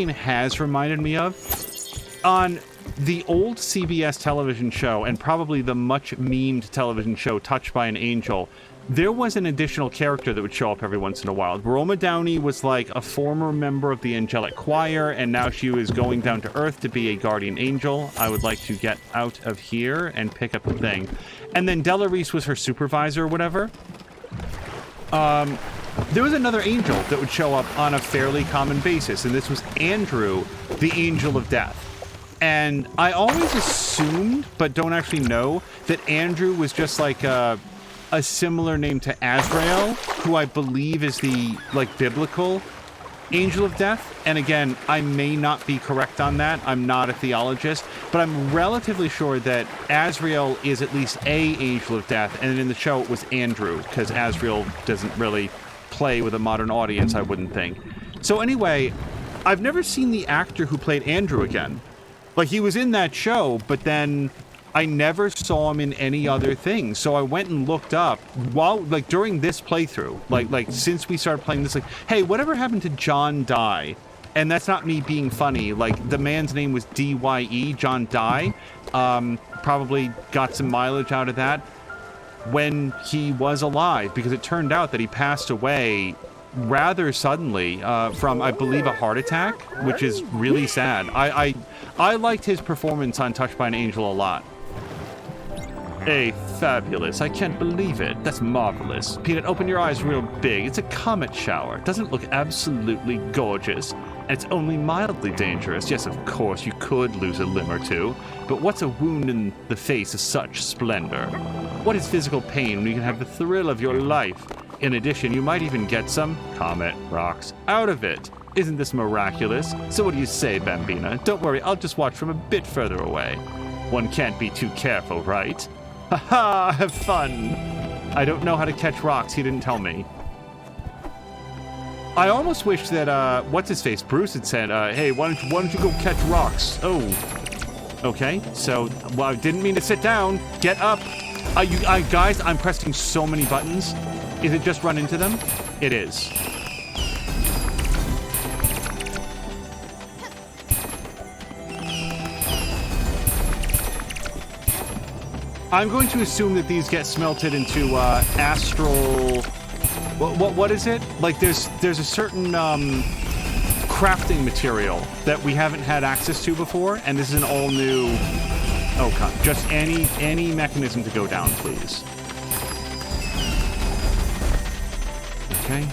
has reminded me of? On the old CBS television show, and probably the much memed television show Touched by an Angel, there was an additional character that would show up every once in a while. Roma Downey was like a former member of the angelic choir, and now she was going down to Earth to be a guardian angel. I would like to get out of here and pick up the thing. And then Della Reese was her supervisor or whatever. There was another angel that would show up on a fairly common basis, and this was Andrew, the Angel of Death. And I always assumed, but don't actually know, that Andrew was just like a similar name to Azrael, who I believe is the, like, biblical Angel of Death. And again, I may not be correct on that. I'm not a theologist, but I'm relatively sure that Azrael is at least a Angel of Death, and in the show it was Andrew, because Azrael doesn't really play with a modern audience, I wouldn't think. So anyway, I've never seen the actor who played Andrew again. Like, he was in that show, but then I never saw him in any other thing. So I went and looked up during this playthrough, like since we started playing this, like, hey, whatever happened to John Dye? And that's not me being funny. Like, the man's name was D-Y-E, John Dye. Probably got some mileage out of that when he was alive, because it turned out that he passed away rather suddenly from, I believe, a heart attack, which is really sad. I liked his performance on Touched by an Angel a lot. Hey, fabulous. I can't believe it. That's marvelous. Peanut, open your eyes real big. It's a comet shower. Doesn't it look absolutely gorgeous? And it's only mildly dangerous. Yes, of course, you could lose a limb or two. But what's a wound in the face of such splendor? What is physical pain when you can have the thrill of your life? In addition, you might even get some comet rocks out of it. Isn't this miraculous? So what do you say, Bambina? Don't worry, I'll just watch from a bit further away. One can't be too careful, right? Haha, have fun. I don't know how to catch rocks, he didn't tell me. I almost wish that, what's-his-face, Bruce had said, hey, why don't you go catch rocks? Oh. Okay, so, well, I didn't mean to sit down. Get up. Guys, I'm pressing so many buttons. Is it just run into them? It is. I'm going to assume that these get smelted into astral. What is it? Like there's a certain crafting material that we haven't had access to before, and this is an all new. Oh, God. Just any mechanism to go down, please. Okay.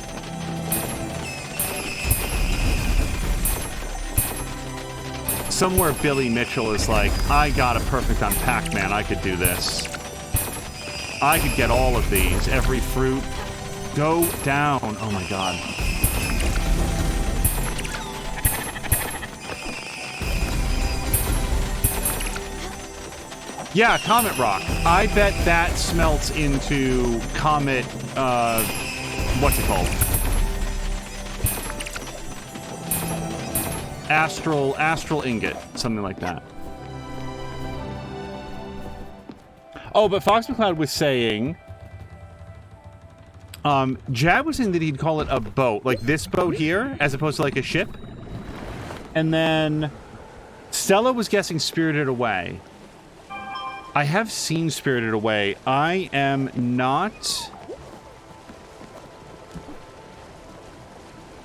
Somewhere Billy Mitchell is like, I got a perfect on Pac-Man. I could do this. I could get all of these. Every fruit. Go down. Oh, my God. Yeah, comet rock. I bet that smelts into comet, what's it called? Astral ingot, something like that. Oh, but Fox McCloud was saying, Jad was saying that he'd call it a boat, like this boat here, as opposed to like a ship. And then Stella was guessing Spirited Away. I have seen Spirited Away. I am not...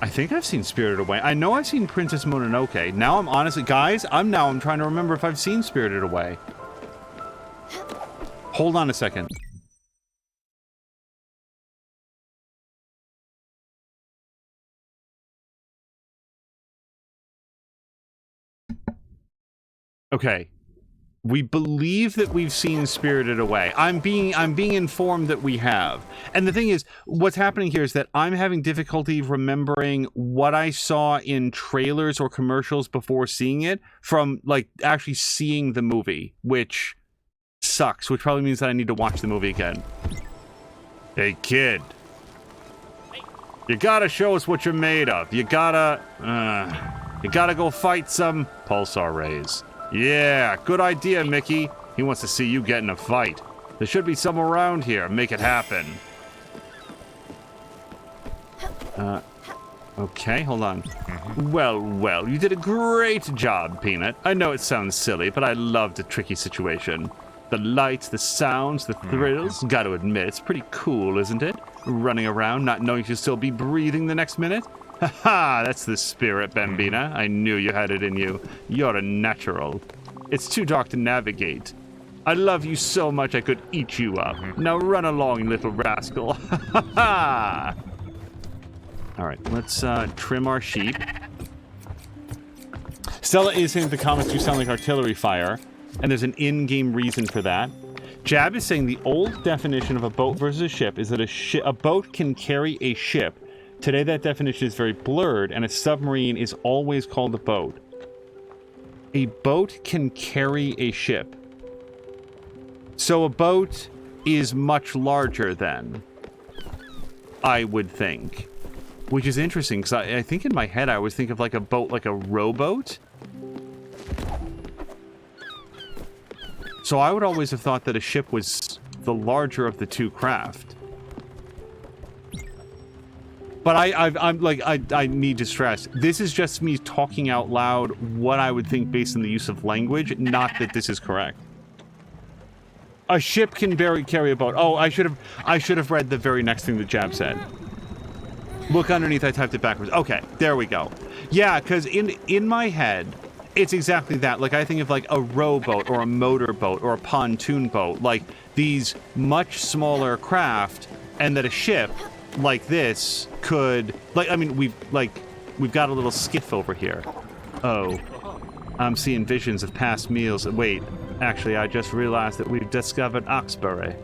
I think I've seen Spirited Away. I know I've seen Princess Mononoke. Now I'm honestly... Guys, I'm trying to remember if I've seen Spirited Away. Hold on a second. Okay. We believe that we've seen Spirited Away. I'm being informed that we have. And the thing is, what's happening here is that I'm having difficulty remembering what I saw in trailers or commercials before seeing it from, like, actually seeing the movie, which sucks, which probably means that I need to watch the movie again. Hey, kid. You gotta show us what you're made of. You gotta go fight some pulsar rays. Yeah, good idea, Mickey. He wants to see you get in a fight. There should be some around here. Make it happen. Okay, hold on. Well, you did a great job, Peanut. I know it sounds silly, but I loved a tricky situation. The lights, the sounds, the thrills. Gotta admit, it's pretty cool, isn't it? Running around, not knowing you'll still be breathing the next minute. Ha-ha, that's the spirit, Bambina. I knew you had it in you. You're a natural. It's too dark to navigate. I love you so much I could eat you up. Now run along, little rascal. Ha-ha! Alright, let's trim our sheep. Stella is saying the comments do sound like artillery fire, and there's an in-game reason for that. Jab is saying the old definition of a boat versus a ship is that a boat can carry a ship. Today that definition is very blurred, and a submarine is always called a boat. A boat can carry a ship. So a boat is much larger then, I would think. Which is interesting, because I think in my head I always think of like a boat, like a rowboat. So I would always have thought that a ship was the larger of the two craft. But I need to stress, this is just me talking out loud what I would think based on the use of language, not that this is correct. A ship can carry a boat. Oh, I should have read the very next thing that Jab said. Look underneath, I typed it backwards. Okay, there we go. Yeah, because in my head, it's exactly that. Like, I think of like a rowboat or a motorboat or a pontoon boat, like these much smaller craft, and that a ship like this could, like, I mean, we've got a little skiff over here. Oh, I'm seeing visions of past meals. Wait, actually, I just realized that we've discovered Oxbury.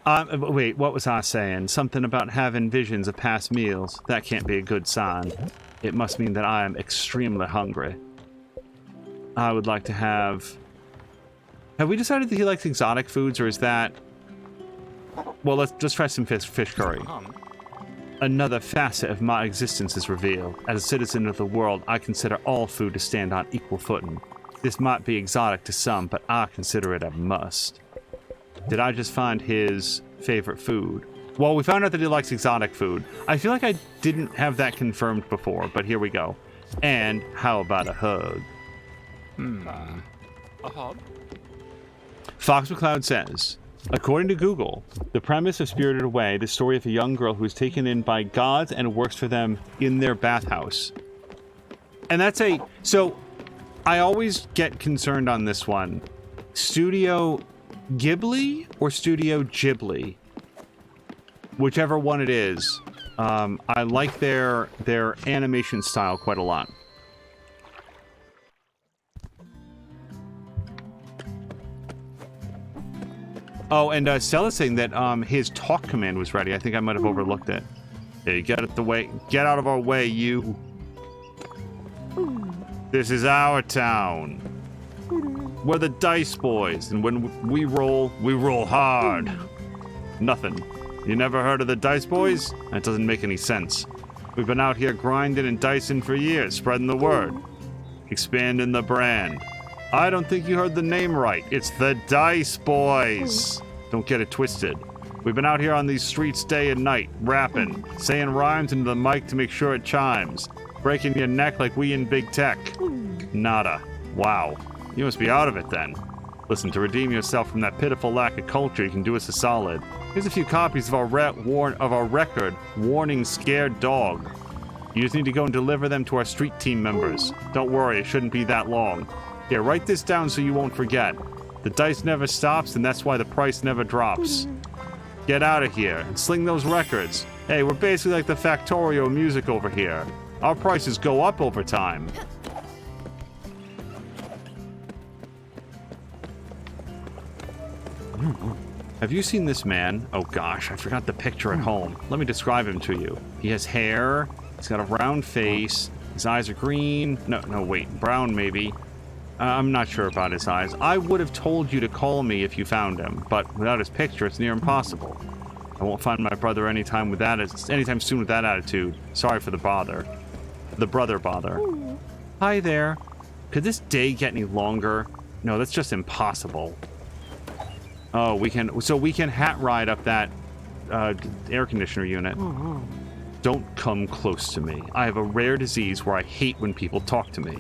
Wait, what was I saying? Something about having visions of past meals. That can't be a good sign. It must mean that I am extremely hungry. I would like to have... Have we decided that he likes exotic foods, or is that... Well, let's just try some fish curry. Another facet of my existence is revealed. As a citizen of the world, I consider all food to stand on equal footing. This might be exotic to some, but I consider it a must. Did I just find his favorite food? Well, we found out that he likes exotic food. I feel like I didn't have that confirmed before, but here we go. And how about a hug? A hug? Fox McCloud says, according to Google, the premise of Spirited Away, the story of a young girl who is taken in by gods and works for them in their bathhouse. And that's a... So, I always get concerned on this one. Studio Ghibli or Studio Ghibli? Whichever one it is. I like their animation style quite a lot. Oh, and Stella's saying that his talk command was ready. I think I might have overlooked it. Hey, get out of our way, you. This is our town. We're the Dice Boys, and when we roll hard. Nothing. You never heard of the Dice Boys? That doesn't make any sense. We've been out here grinding and dicing for years, spreading the word. Expanding the brand. I don't think you heard the name right. It's the Dice Boys. Don't get it twisted. We've been out here on these streets day and night, rapping, saying rhymes into the mic to make sure it chimes, breaking your neck like we in big tech. Nada. Wow. You must be out of it then. Listen, to redeem yourself from that pitiful lack of culture, you can do us a solid. Here's a few copies of our record, Warning Scared Dog. You just need to go and deliver them to our street team members. Don't worry, it shouldn't be that long. Here, write this down so you won't forget. The dice never stops, and that's why the price never drops. Get out of here and sling those records. Hey, we're basically like the Factorio music over here. Our prices go up over time. Have you seen this man? Oh gosh, I forgot the picture at home. Let me describe him to you. He has hair, he's got a round face, his eyes are green. No, wait, brown maybe. I'm not sure about his eyes. I would have told you to call me if you found him, but without his picture, it's near impossible. I won't find my brother anytime soon with that attitude. Sorry for the bother. The brother bother. Hi there. Could this day get any longer? No, that's just impossible. Oh, we can hat ride up that air conditioner unit. Don't come close to me. I have a rare disease where I hate when people talk to me.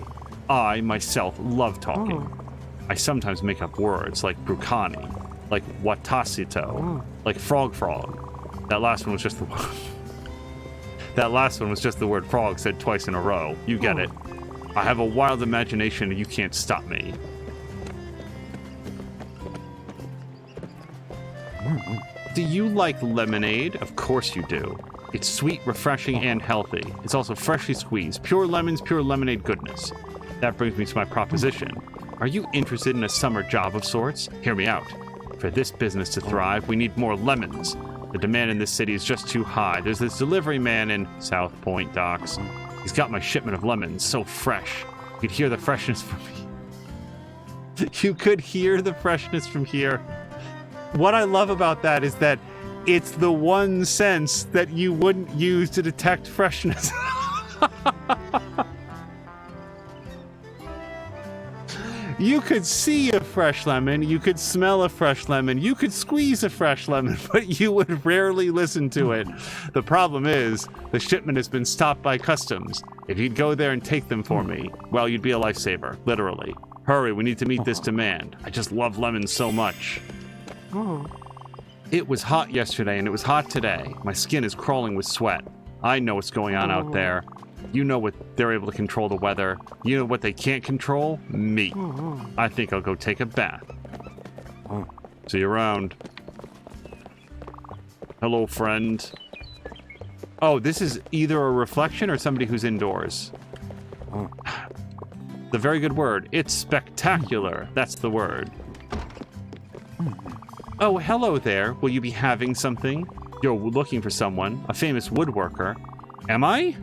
I, myself, love talking. I sometimes make up words like brucani, like watasito, like frog. That last one was just the word frog said twice in a row. You get it. I have a wild imagination and you can't stop me. Do you like lemonade? Of course you do. It's sweet, refreshing, and healthy. It's also freshly squeezed. Pure lemons, pure lemonade goodness. That brings me to my proposition. Are you interested in a summer job of sorts? Hear me out. For this business to thrive, we need more lemons. The demand in this city is just too high. There's this delivery man in South Point Docks. He's got my shipment of lemons, so fresh. You could hear the freshness from here. You could hear the freshness from here. What I love about that is that it's the one sense that you wouldn't use to detect freshness. You could see a fresh lemon, you could smell a fresh lemon, you could squeeze a fresh lemon, but you would rarely listen to it. The problem is, the shipment has been stopped by customs. If you'd go there and take them for me, well, you'd be a lifesaver, literally. Hurry, we need to meet this demand. I just love lemons so much. It was hot yesterday and it was hot today. My skin is crawling with sweat. I know what's going on out there. You know what they're able to control the weather. You know what they can't control? Me. I think I'll go take a bath. See you around. Hello, friend. Oh, this is either a reflection or somebody who's indoors. The very good word. It's spectacular. That's the word. Oh, hello there. Will you be having something? You're looking for someone, a famous woodworker. Am I?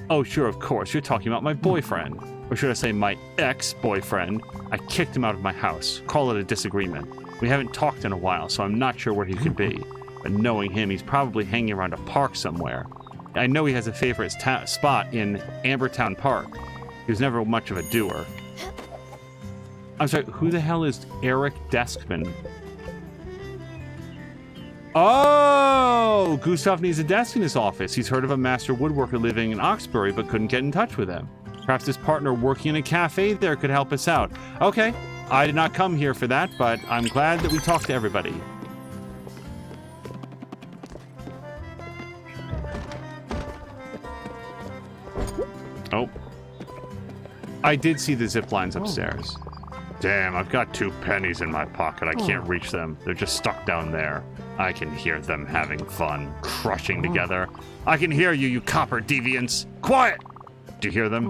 Oh, sure, of course. You're talking about my boyfriend. Or should I say my ex-boyfriend. I kicked him out of my house. Call it a disagreement. We haven't talked in a while, so I'm not sure where he could be. But knowing him, he's probably hanging around a park somewhere. I know he has a favorite spot in Ambertown Park. He was never much of a doer. I'm sorry, who the hell is Eric Deskman? Oh! Gustav needs a desk in his office. He's heard of a master woodworker living in Oxbury, but couldn't get in touch with him. Perhaps his partner working in a cafe there could help us out. Okay, I did not come here for that, but I'm glad that we talked to everybody. Oh. I did see the zip lines upstairs. Damn, I've got 2 pennies in my pocket. I can't reach them. They're just stuck down there. I can hear them having fun, crushing together. I can hear you, you copper deviants. Quiet! Do you hear them?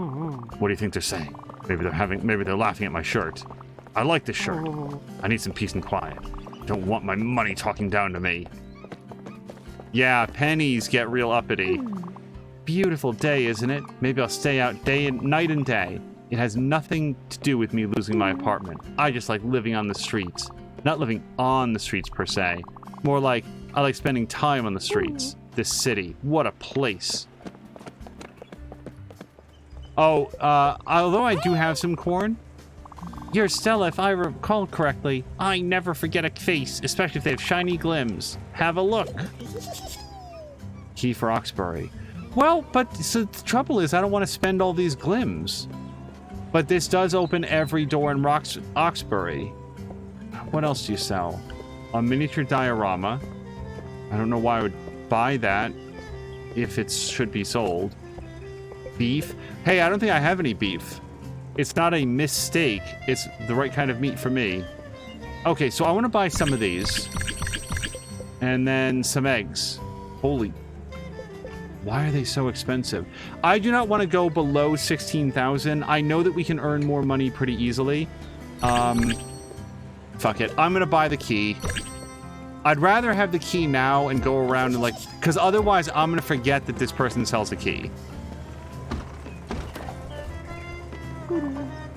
What do you think they're saying? Maybe they're laughing at my shirt. I like this shirt. I need some peace and quiet. Don't want my money talking down to me. Yeah, pennies get real uppity. Beautiful day, isn't it? Maybe I'll stay out night and day. It has nothing to do with me losing my apartment. I just like living on the streets. Not living on the streets per se. More like I like spending time on the streets. This city. What a place. Oh, although I do have some corn. You're Stella, if I recall correctly. I never forget a face, especially if they have shiny glims. Have a look. Key for Oxbury. Well, but so the trouble is I don't want to spend all these glims. But this does open every door in Oxbury. What else do you sell? A miniature diorama. I don't know why I would buy that if it should be sold. Beef. Hey, I don't think I have any beef. It's not a mistake. It's the right kind of meat for me. Okay, so I want to buy some of these. And then some eggs. Holy. Why are they so expensive? I do not want to go below 16,000. I know that we can earn more money pretty easily. Fuck it. I'm going to buy the key. I'd rather have the key now and go around and like... Because otherwise I'm going to forget that this person sells a key.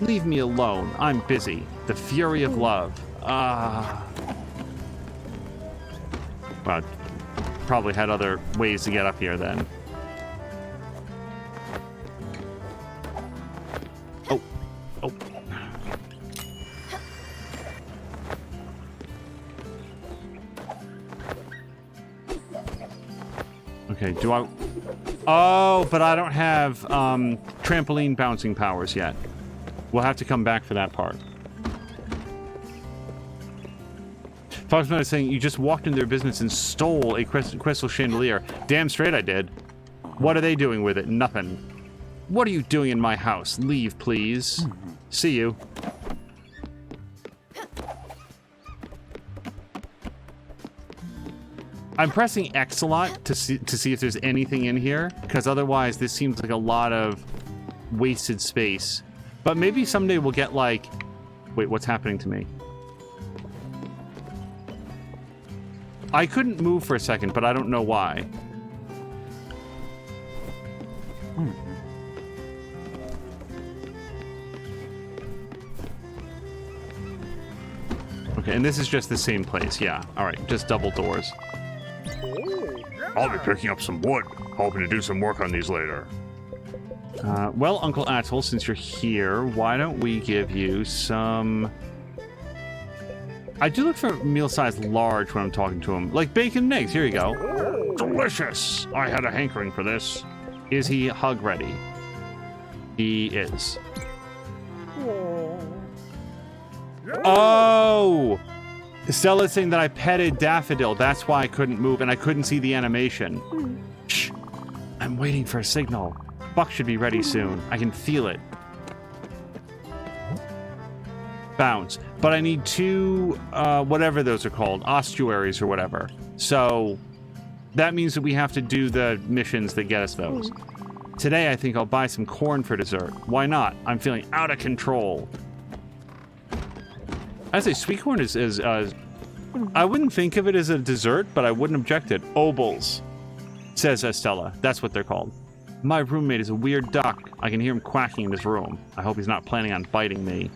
Leave me alone. I'm busy. The fury of love. Well, probably had other ways to get up here then. Oh. Oh. Okay, do I... Oh, but I don't have trampoline bouncing powers yet. We'll have to come back for that part. Foxman is saying, you just walked into their business and stole a crystal chandelier. Damn straight I did. What are they doing with it? Nothing. What are you doing in my house? Leave, please. See you. I'm pressing X a lot to see if there's anything in here, because otherwise this seems like a lot of wasted space. But maybe someday we'll get like... Wait, what's happening to me? I couldn't move for a second, but I don't know why. Okay, and this is just the same place. Yeah, all right, just double doors. I'll be picking up some wood, hoping to do some work on these later. Well, Uncle Atul, since you're here, why don't we give you some... I do look for meal size large when I'm talking to him. Like bacon and eggs. Here you go. Delicious! I had a hankering for this. Is he hug ready? He is. Oh! Stella's saying that I petted Daffodil. That's why I couldn't move and I couldn't see the animation. Shh. I'm waiting for a signal. Buck should be ready soon. I can feel it. Bounce. But I need two, whatever those are called, ossuaries or whatever. So that means that we have to do the missions that get us those. Today, I think I'll buy some corn for dessert. Why not? I'm feeling out of control. I say sweet corn is I wouldn't think of it as a dessert, but I wouldn't object it. Obols, says Estella. That's what they're called. My roommate is a weird duck. I can hear him quacking in his room. I hope he's not planning on biting me.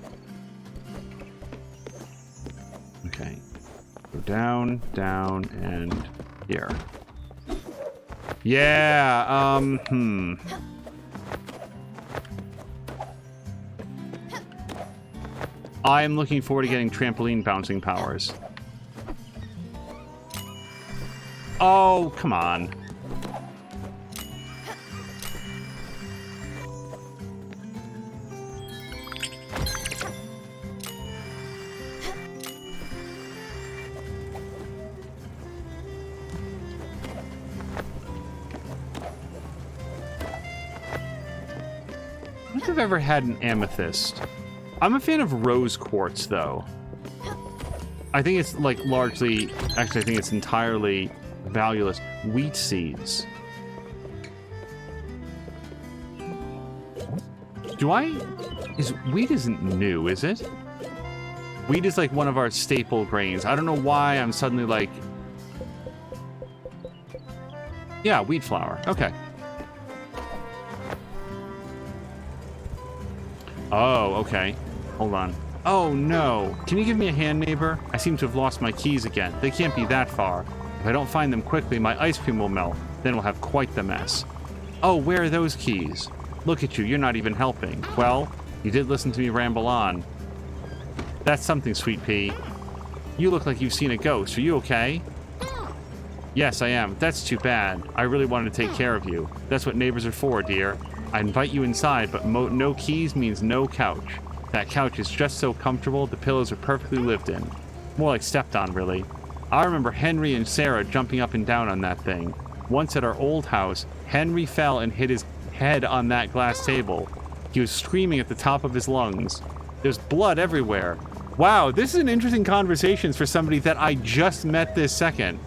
Okay. Go down, down, and here. Yeah, I am looking forward to getting trampoline bouncing powers. Oh, come on. I don't think I've ever had an amethyst. I'm a fan of rose quartz, though. I think it's, like, largely... Actually, I think it's entirely valueless. Wheat seeds. Wheat isn't new, is it? Wheat is, like, one of our staple grains. I don't know why I'm suddenly, like... Yeah, wheat flour. Okay. Oh, okay. Hold on. Oh, no. Can you give me a hand, neighbor? I seem to have lost my keys again. They can't be that far. If I don't find them quickly, my ice cream will melt. Then we'll have quite the mess. Oh, where are those keys? Look at you. You're not even helping. Well, you did listen to me ramble on. That's something, Sweet Pea. You look like you've seen a ghost. Are you okay? Yes, I am. That's too bad. I really wanted to take care of you. That's what neighbors are for, dear. I invite you inside, but no keys means no couch. That couch is just so comfortable, the pillows are perfectly lived in. More like stepped on, really. I remember Henry and Sarah jumping up and down on that thing. Once at our old house, Henry fell and hit his head on that glass table. He was screaming at the top of his lungs. There's blood everywhere. Wow, this is an interesting conversation for somebody that I just met this second.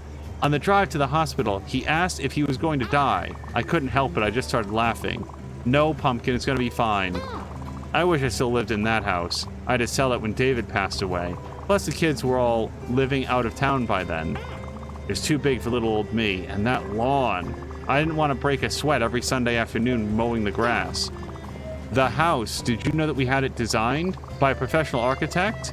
On the drive to the hospital, he asked if he was going to die. I couldn't help it, I just started laughing. No, Pumpkin, it's gonna be fine. I wish I still lived in that house. I had to sell it when David passed away. Plus the kids were all living out of town by then. It was too big for little old me, and that lawn. I didn't want to break a sweat every Sunday afternoon mowing the grass. The house, did you know that we had it designed by a professional architect?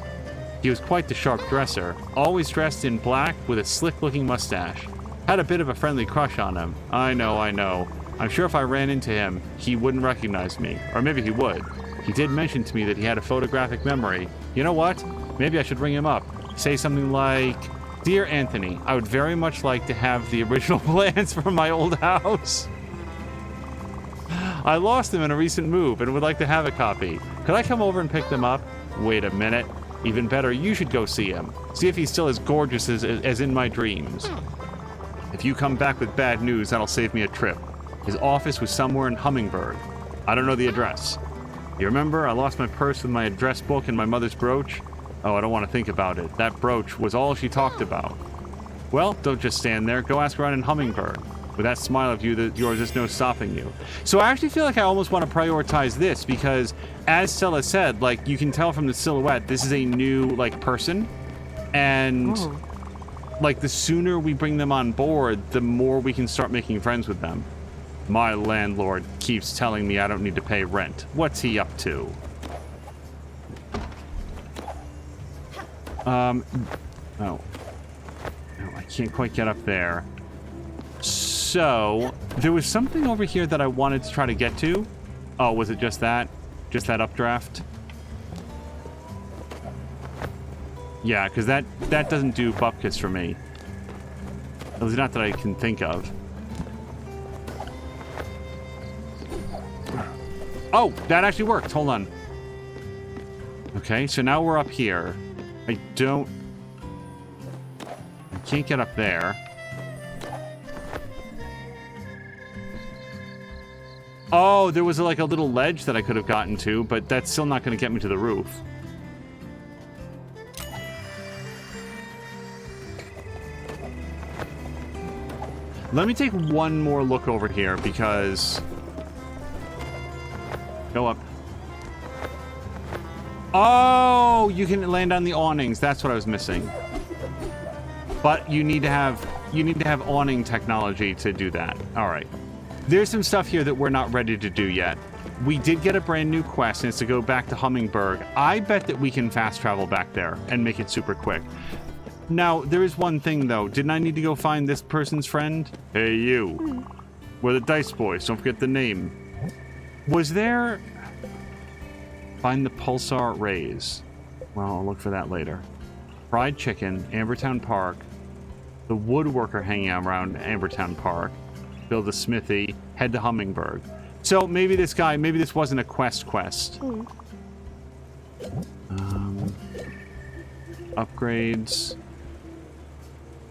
He was quite the sharp dresser, always dressed in black with a slick-looking mustache. Had a bit of a friendly crush on him. I know. I'm sure if I ran into him, he wouldn't recognize me. Or maybe he would. He did mention to me that he had a photographic memory. You know what? Maybe I should ring him up. Say something like, Dear Anthony, I would very much like to have the original plans for my old house. I lost them in a recent move and would like to have a copy. Could I come over and pick them up? Wait a minute. Even better, you should go see him. See if he's still as gorgeous as in my dreams. If you come back with bad news, that'll save me a trip. His office was somewhere in Hummingbird. I don't know the address. You remember, I lost my purse with my address book and my mother's brooch? Oh, I don't want to think about it. That brooch was all she talked about. Well, don't just stand there. Go ask around in Hummingbird. With that smile of yours, there's no stopping you. So I actually feel like I almost want to prioritize this because, as Stella said, like, you can tell from the silhouette, this is a new, like, person. And, like, the sooner we bring them on board, the more we can start making friends with them. My landlord keeps telling me I don't need to pay rent. What's he up to? Oh. No, I can't quite get up there. So, there was something over here that I wanted to try to get to. Oh, was it just that? Just that updraft? Yeah, because that doesn't do bupkis for me. At least not that I can think of. Oh, that actually worked. Hold on. Okay, so now we're up here. I can't get up there. Oh, there was like a little ledge that I could have gotten to, but that's still not going to get me to the roof. Let me take one more look over here because... Go up. Oh, you can land on the awnings. That's what I was missing. But you need to have awning technology to do that. All right. There's some stuff here that we're not ready to do yet. We did get a brand new quest, and it's to go back to Hummingbird. I bet that we can fast travel back there and make it super quick. Now, there is one thing, though. Didn't I need to go find this person's friend? Hey, you. We're the Dice Boys. Don't forget the name. Was there... Find the Pulsar Rays. Well, I'll look for that later. Fried Chicken, Ambertown Park. The Woodworker hanging out around Ambertown Park. Build a smithy. Head to Hummingbird. So maybe this wasn't a quest. Upgrades.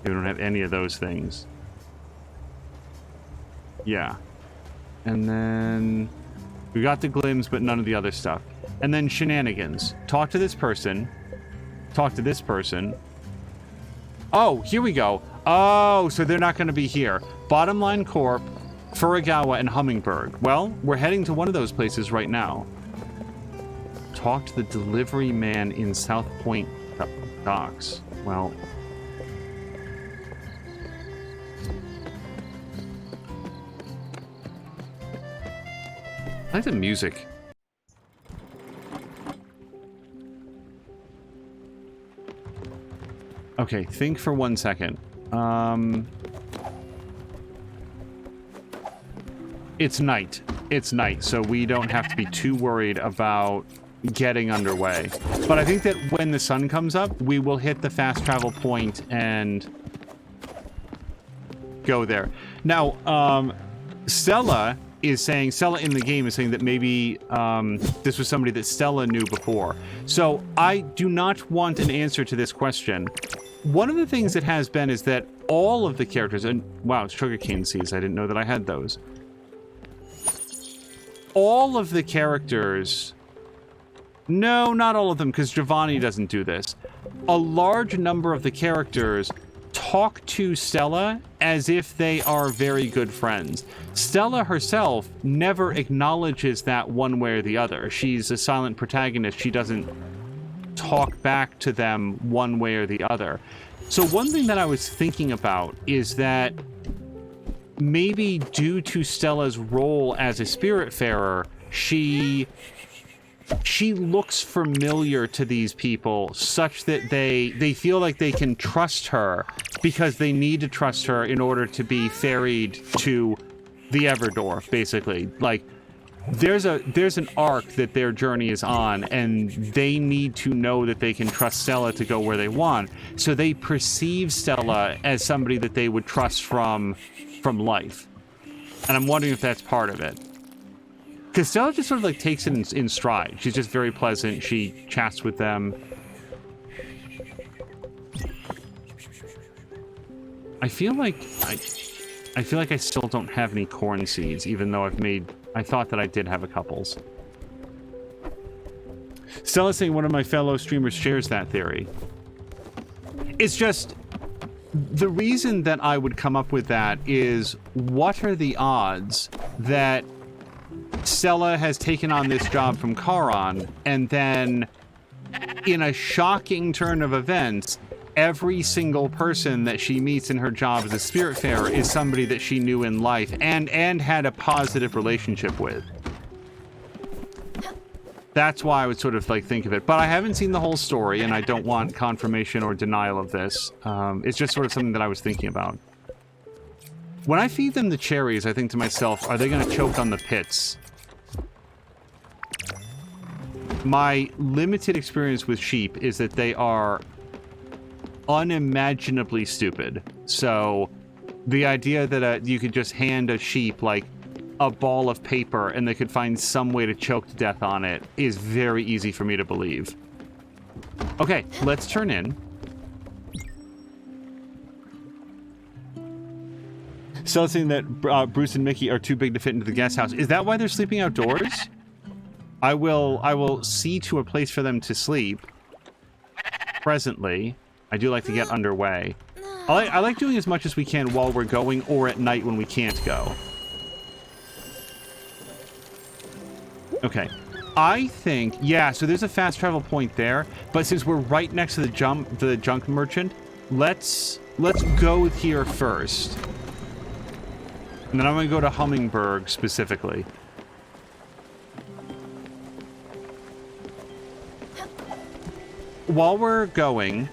We don't have any of those things. Yeah. And then... We got the glims, but none of the other stuff. And then shenanigans. Talk to this person. Talk to this person. Oh, here we go. Oh, so they're not going to be here. Bottom Line Corp, Furagawa, and Hummingbird. Well, we're heading to one of those places right now. Talk to the delivery man in South Point Docks. Well... I like the music. Okay, think for 1 second. It's night. It's night, so we don't have to be too worried about getting underway. But I think that when the sun comes up, we will hit the fast travel point and go there. Now, Stella in the game is saying that maybe this was somebody that Stella knew before. So I do not want an answer to this question. One of the things that has been is that all of the characters, and wow, it's sugarcane seeds. I didn't know that I had those. All of the characters, no, not all of them, because Giovanni doesn't do this. A large number of the characters talk to Stella as if they are very good friends. Stella herself never acknowledges that one way or the other. She's a silent protagonist. She doesn't talk back to them one way or the other. So one thing that I was thinking about is that maybe due to Stella's role as a Spiritfarer, she looks familiar to these people such that they feel like they can trust her because they need to trust her in order to be ferried to the Everdorf, basically. Like, there's an arc that their journey is on, and they need to know that they can trust Stella to go where they want. So they perceive Stella as somebody that they would trust from life. And I'm wondering if that's part of it. Because Stella just sort of like takes it in stride. She's just very pleasant. She chats with them. I feel like I still don't have any corn seeds, even though I thought that I did have a couples. Stella's saying one of my fellow streamers shares that theory. It's just, the reason that I would come up with that is, what are the odds that Stella has taken on this job from Charon, and then, in a shocking turn of events, every single person that she meets in her job as a Spiritfarer is somebody that she knew in life and had a positive relationship with. That's why I would sort of like think of it. But I haven't seen the whole story, and I don't want confirmation or denial of this. It's just sort of something that I was thinking about. When I feed them the cherries, I think to myself, are they going to choke on the pits? My limited experience with sheep is that they are unimaginably stupid. So the idea that you could just hand a sheep like a ball of paper and they could find some way to choke to death on it is very easy for me to believe. Okay, let's turn in. So saying that Bruce and Mickey are too big to fit into the guest house. Is that why they're sleeping outdoors? I will see to a place for them to sleep. Presently, I do like to get underway. I like doing as much as we can while we're going, or at night when we can't go. Okay. I think, yeah, so there's a fast travel point there, but since we're right next to the junk merchant, let's go here first. And then I'm going to go to Hummingberg specifically. While we're going,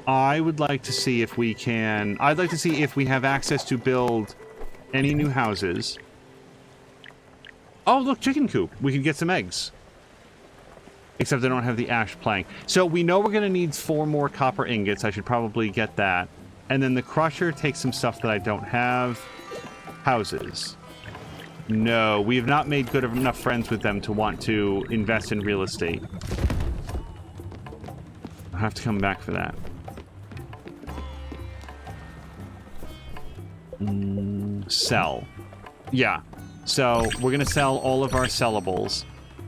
I would like to see if we can... I'd like to see if we have access to build any new houses. Oh, look, chicken coop. We can get some eggs. Except I don't have the ash plank. So we know we're going to need 4 more copper ingots. I should probably get that. And then the crusher takes some stuff that I don't have. Houses. No, we have not made good enough friends with them to want to invest in real estate. I'll have to come back for that. Sell. Yeah. So we're going to sell all of our sellables.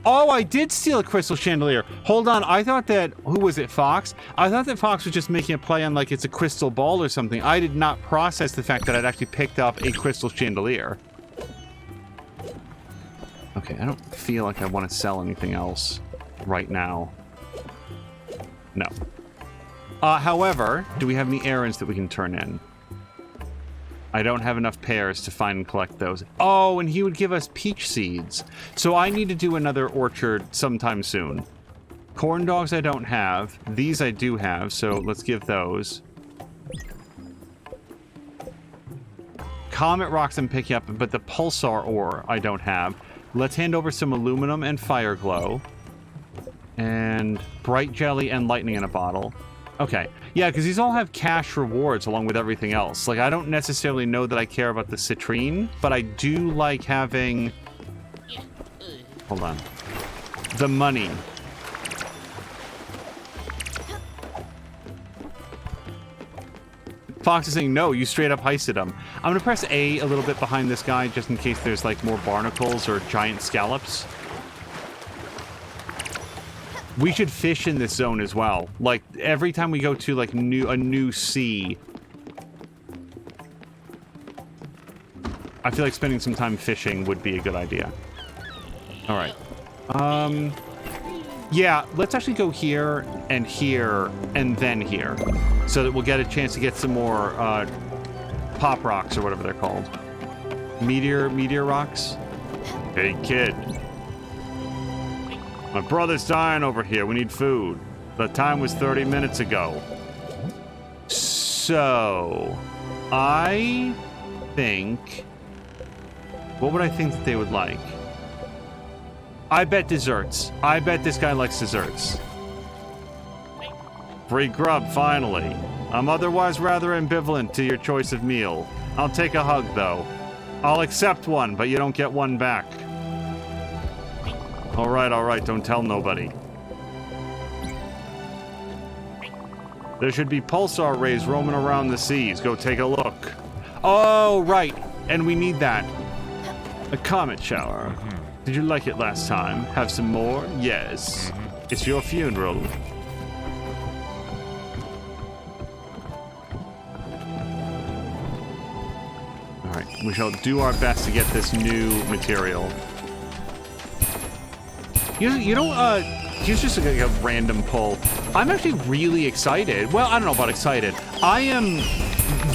Oh, I did steal a crystal chandelier. Hold on. I thought that... Who was it, Fox? I thought that Fox was just making a play on like it's a crystal ball or something. I did not process the fact that I'd actually picked up a crystal chandelier. Okay, I don't feel like I want to sell anything else right now. No. However, do we have any errands that we can turn in? I don't have enough pears to find and collect those. Oh, and he would give us peach seeds. So I need to do another orchard sometime soon. Corn dogs I don't have. These I do have, so let's give those. Comet rocks I'm picking up, but the pulsar ore I don't have. Let's hand over some aluminum and fire glow. And bright jelly and lightning in a bottle. Okay. Yeah, because these all have cash rewards along with everything else. Like, I don't necessarily know that I care about the citrine, but I do like having... Hold on. The money. Fox is saying, no, you straight up heisted him. I'm going to press A little bit behind this guy just in case there's, like, more barnacles or giant scallops. We should fish in this zone as well. Like, every time we go to, like, a new sea, I feel like spending some time fishing would be a good idea. All right. Yeah, let's actually go here, and then here. So that we'll get a chance to get some more, pop rocks or whatever they're called. Meteor rocks? Hey, kid. My brother's dying over here. We need food. The time was 30 minutes ago. So, I think... What would I think that they would like? I bet desserts. I bet this guy likes desserts. Free grub, finally. I'm otherwise rather ambivalent to your choice of meal. I'll take a hug, though. I'll accept one, but you don't get one back. All right, don't tell nobody. There should be pulsar rays roaming around the seas. Go take a look. Oh, right, and we need that. A comet shower. Did you like it last time? Have some more? Yes. It's your funeral. All right, we shall do our best to get this new material. You know, here's just a random pull. I'm actually really excited. Well, I don't know about excited. I am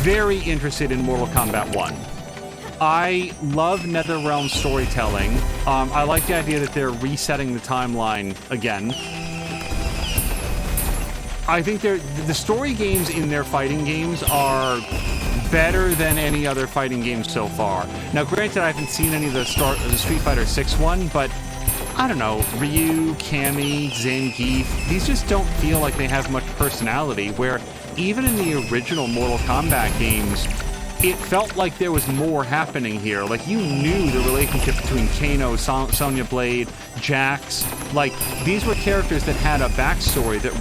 very interested in Mortal Kombat 1. I love NetherRealm storytelling. I like the idea that they're resetting the timeline again. I think the story games in their fighting games are better than any other fighting games so far. Now, granted, I haven't seen any of the Street Fighter 6 one, but I don't know, Ryu, Cammy, Zangief, these just don't feel like they have much personality, where even in the original Mortal Kombat games, it felt like there was more happening here. Like, you knew the relationship between Kano, Sonya Blade, Jax. Like, these were characters that had a backstory that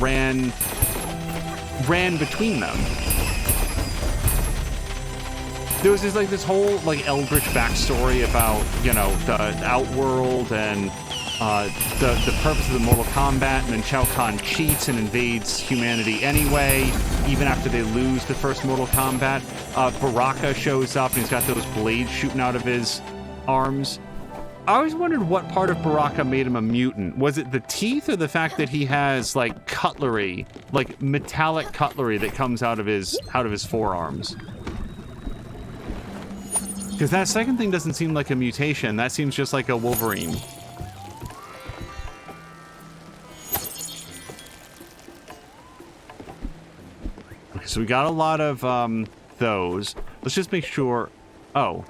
ran between them. There was this whole, like, Eldritch backstory about, you know, the Outworld and the purpose of the Mortal Kombat, and then Shao Kahn cheats and invades humanity anyway, even after they lose the first Mortal Kombat. Baraka shows up, and he's got those blades shooting out of his arms. I always wondered what part of Baraka made him a mutant. Was it the teeth or the fact that he has, like, cutlery, like metallic cutlery that comes out of his forearms? Because that second thing doesn't seem like a mutation. That seems just like a Wolverine. Okay, so we got a lot of those. Let's just make sure... Oh,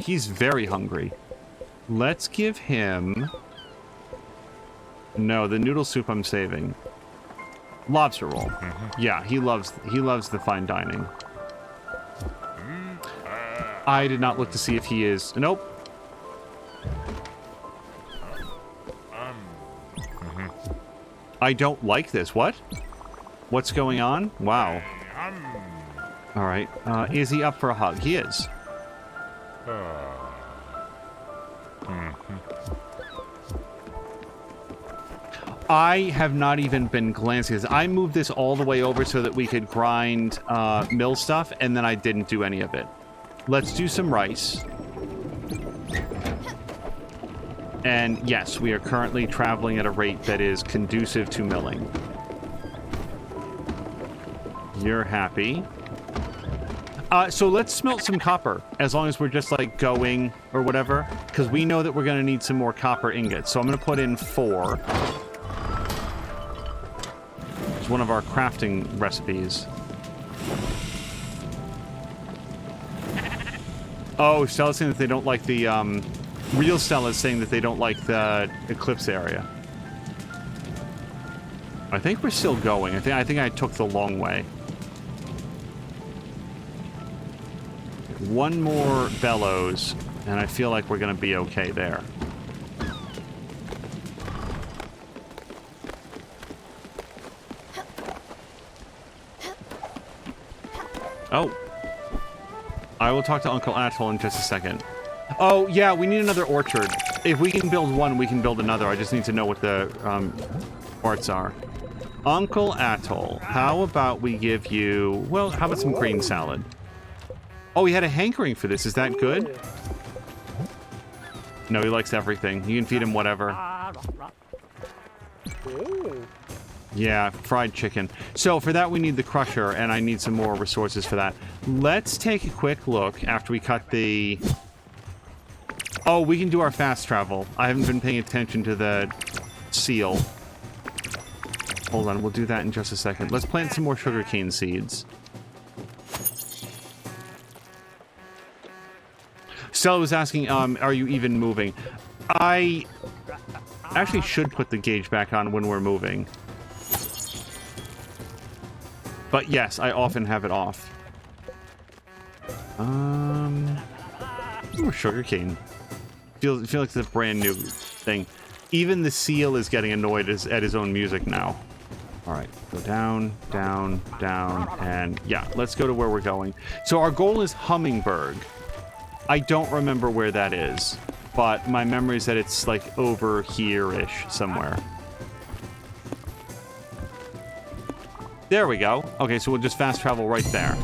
he's very hungry. Let's give him... No, the noodle soup I'm saving. Lobster roll. Yeah, he loves the fine dining. I did not look to see if he is... Nope. I don't like this. What? What's going on? Wow. All right. Is he up for a hug? He is. I have not even been glancing. I moved this all the way over so that we could grind mill stuff, and then I didn't do any of it. Let's do some rice. And yes, we are currently traveling at a rate that is conducive to milling. You're happy. So let's smelt some copper, as long as we're just, like, going or whatever, because we know that we're going to need some more copper ingots. So I'm going to put in 4. It's one of our crafting recipes. Oh, Stella's saying that they don't like the, real Stella's saying that they don't like the eclipse area. I think we're still going. I think I took the long way. One more bellows, and I feel like we're gonna be okay there. Oh. I will talk to Uncle Atoll in just a second. Oh, yeah, we need another orchard. If we can build one, we can build another. I just need to know what the parts are. Uncle Atoll, how about we give you... Well, how about some green salad? Oh, he had a hankering for this. Is that good? No, he likes everything. You can feed him whatever. Yeah, fried chicken. So for that, we need the crusher, and I need some more resources for that. Let's take a quick look after we cut the... Oh, we can do our fast travel. I haven't been paying attention to the seal. Hold on, we'll do that in just a second. Let's plant some more sugarcane seeds. Stella was asking, are you even moving? I actually should put the gauge back on when we're moving. But yes, I often have it off. Ooh, sugarcane. Feel like it's a brand new thing. Even the seal is getting annoyed at his own music now. All right, go down, down, down, and yeah, let's go to where we're going. So our goal is Hummingberg. I don't remember where that is, but my memory is that it's like over here-ish somewhere. There we go. Okay, so we'll just fast travel right there.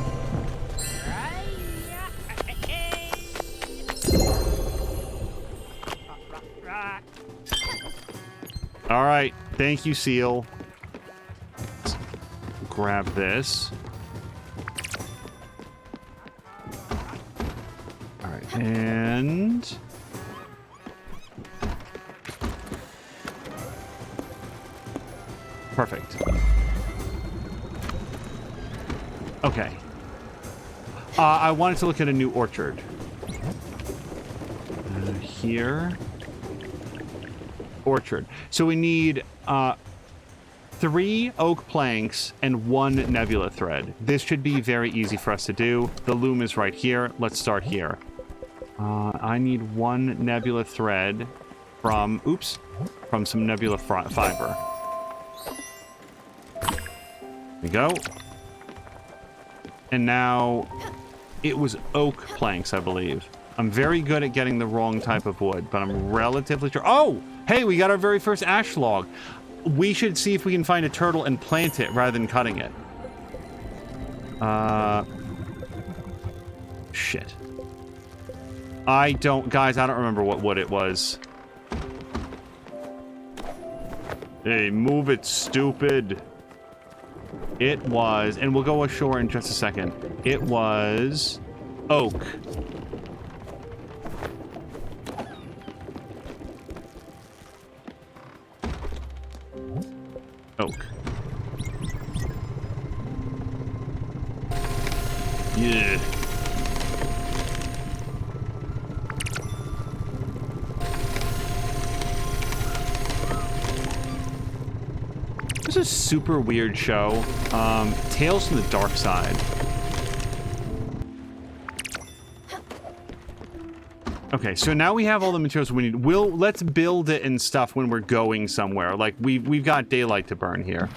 All right, thank you, seal. Let's grab this. All right, and... Perfect. Okay. I wanted to look at a new orchard. Here. Orchard. So we need 3 oak planks and 1 nebula thread. This should be very easy for us to do. The loom is right here. Let's start here. I need 1 nebula thread from, from some nebula fiber. There we go. And now it was oak planks, I believe. I'm very good at getting the wrong type of wood, but I'm relatively sure. Oh, hey, we got our very first ash log. We should see if we can find a turtle and plant it rather than cutting it. Shit. Guys, I don't remember what wood it was. Hey, move it, stupid. It was, and we'll go ashore in just a second. It was oak. Oak. Yeah. This is a super weird show. Tales from the Dark Side. Okay, so now we have all the materials we need. Let's build it and stuff when we're going somewhere. Like we've got daylight to burn here.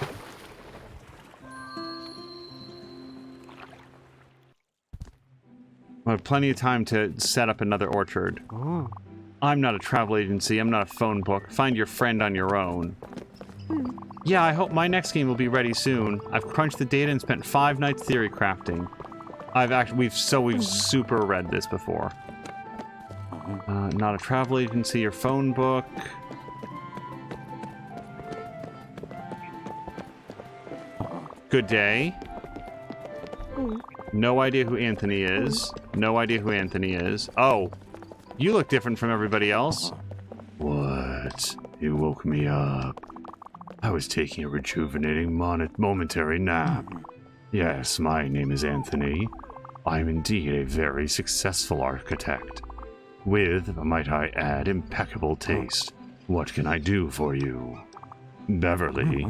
I have plenty of time to set up another orchard. Oh. I'm not a travel agency. I'm not a phone book. Find your friend on your own. Yeah, I hope my next game will be ready soon. I've crunched the data and spent 5 nights theory crafting. We've super read this before. Not a travel agency or phone book. Good day. No idea who Anthony is. No idea who Anthony is. Oh, you look different from everybody else. What? You woke me up. I was taking a rejuvenating momentary nap. Yes, my name is Anthony. I am indeed a very successful architect. With, might I add, impeccable taste. What can I do for you? Beverly,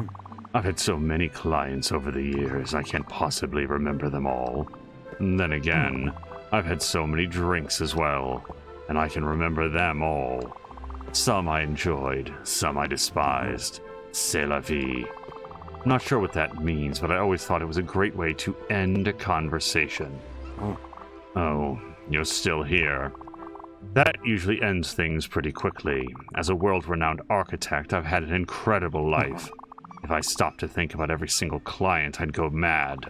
I've had so many clients over the years, I can't possibly remember them all. And then again, I've had so many drinks as well, and I can remember them all. Some I enjoyed, some I despised. C'est la vie. I'm not sure what that means, but I always thought it was a great way to end a conversation. Oh, you're still here. That usually ends things pretty quickly. As a world-renowned architect, I've had an incredible life. If I stopped to think about every single client, I'd go mad.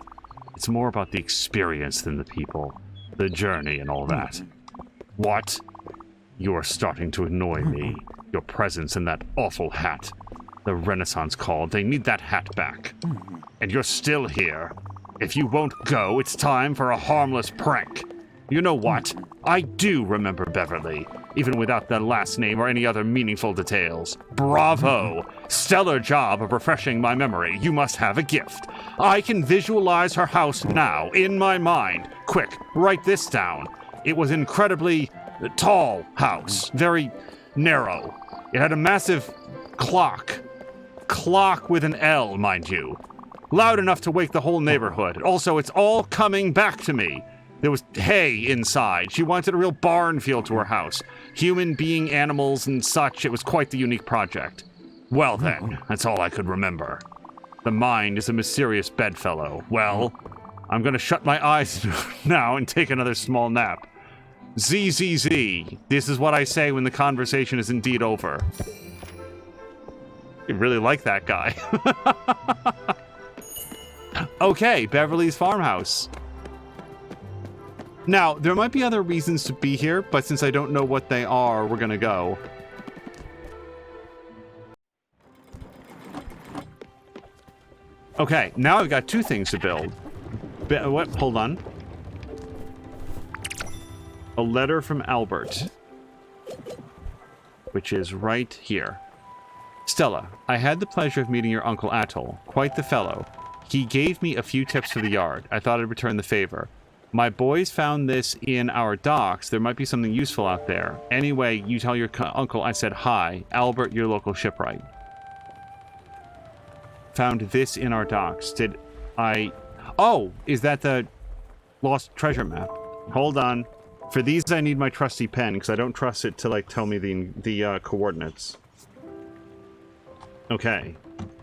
It's more about the experience than the people, the journey and all that. What? You are starting to annoy me. Your presence and that awful hat. The Renaissance called. They need that hat back. And you're still here. If you won't go, it's time for a harmless prank. You know what? I do remember Beverly, even without the last name or any other meaningful details. Bravo! Stellar job of refreshing my memory. You must have a gift. I can visualize her house now, in my mind. Quick, write this down. It was an incredibly tall house, very narrow. It had a massive clock. Clock with an L, mind you. Loud enough to wake the whole neighborhood. Also, it's all coming back to me. There was hay inside. She wanted a real barn feel to her house. Human being, animals, and such. It was quite the unique project. Well then, that's all I could remember. The mind is a mysterious bedfellow. Well, I'm gonna shut my eyes now and take another small nap. ZZZ. This is what I say when the conversation is indeed over. You really like that guy. Okay, Beverly's farmhouse. Now, there might be other reasons to be here, but since I don't know what they are, we're gonna go. Okay, now I've got two things to build. What? Hold on. A letter from Albert, which is right here. Stella, I had the pleasure of meeting your Uncle Atoll. Quite the fellow. He gave me a few tips for the yard. I thought I'd return the favor. My boys found this in our docks. There might be something useful out there. Anyway, you tell your uncle I said hi. Albert, your local shipwright. Found this in our docks. Did I... Oh, is that the lost treasure map? Hold on. For these, I need my trusty pen, because I don't trust it to, like, tell me the coordinates. Okay.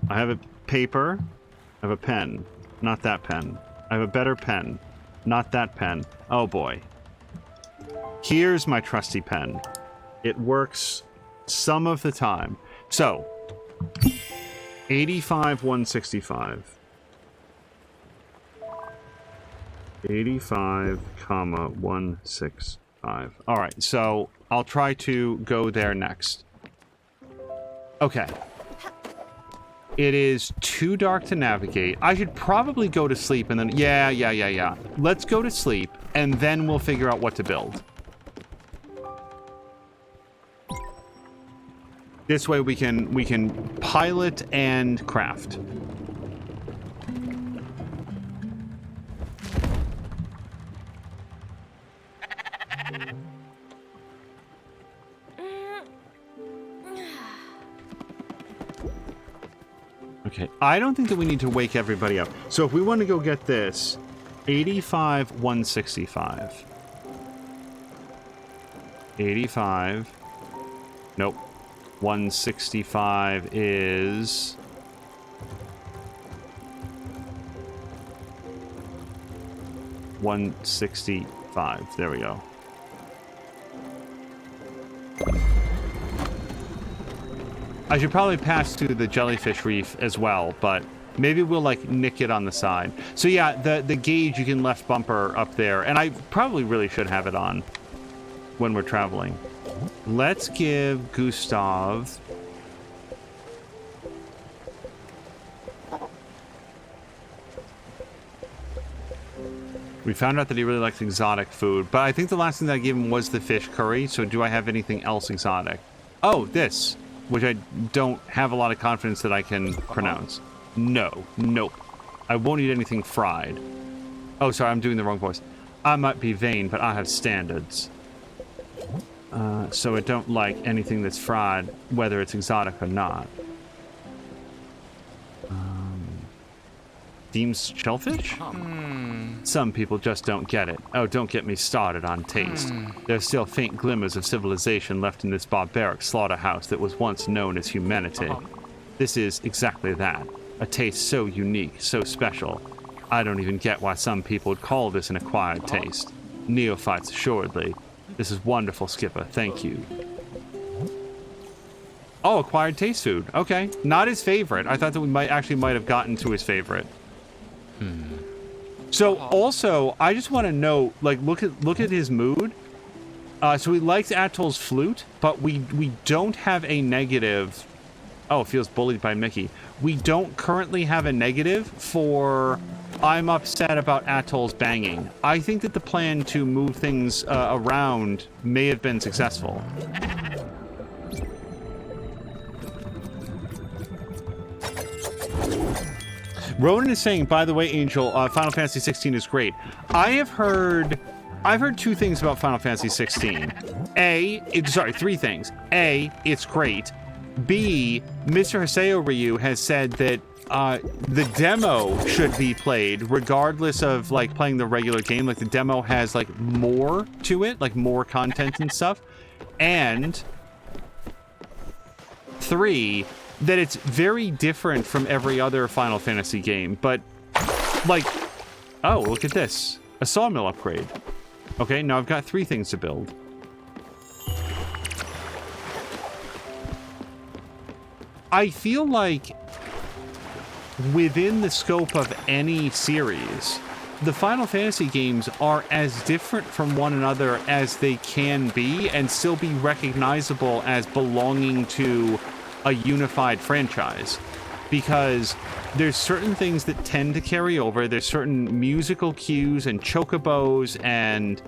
I have a paper. I have a pen. Not that pen. I have a better pen. Not that pen. Oh boy. Here's my trusty pen. It works some of the time. So, 85, 165. 85, 165. Alright, so I'll try to go there next. Okay. It is too dark to navigate. I should probably go to sleep and then... Yeah. Let's go to sleep, and then we'll figure out what to build. This way we can pilot and craft. Okay, I don't think that we need to wake everybody up. So if we want to go get this, 85, 165. 85. Nope. 165 is... $165. There we go. I should probably pass through the jellyfish reef as well, but maybe we'll, like, nick it on the side. So yeah, the gauge, you can left bumper up there, and I probably really should have it on when we're traveling. Let's give Gustav... We found out that he really likes exotic food, but I think the last thing that I gave him was the fish curry, so do I have anything else exotic? Oh, this. which I don't have a lot of confidence that I can pronounce. No. Nope. I won't eat anything fried. Oh, sorry, I'm doing the wrong voice. I might be vain, but I have standards. So I don't like anything that's fried, whether it's exotic or not. Deems shellfish? Some people just don't get it. Oh, don't get me started on taste. There's still faint glimmers of civilization left in this barbaric slaughterhouse that was once known as humanity. This is exactly that. A taste so unique, so special. I don't even get why some people would call this an acquired taste. Neophytes, assuredly. This is wonderful, Skipper. Thank you. Oh, acquired taste food. Okay. Not his favorite. I thought that we might have gotten to his favorite. So also, I just want to know, like, look at his mood. So he likes Atoll's flute, but we don't have a negative. Oh, feels bullied by Mickey. We don't currently have a negative for I'm upset about Atoll's banging. I think that the plan to move things around may have been successful. Ronan is saying, by the way, Angel, Final Fantasy 16 is great. I've heard two things about Final Fantasy 16. Three things. A, it's great. B, Mr. Haseo Ryu has said that the demo should be played regardless of like playing the regular game. Like the demo has like more to it, like more content and stuff. And 3, that it's very different from every other Final Fantasy game, but like, oh, look at this. A sawmill upgrade. Okay, now I've got 3 things to build. I feel like within the scope of any series, the Final Fantasy games are as different from one another as they can be and still be recognizable as belonging to a unified franchise, because there's certain things that tend to carry over. There's certain musical cues and chocobos and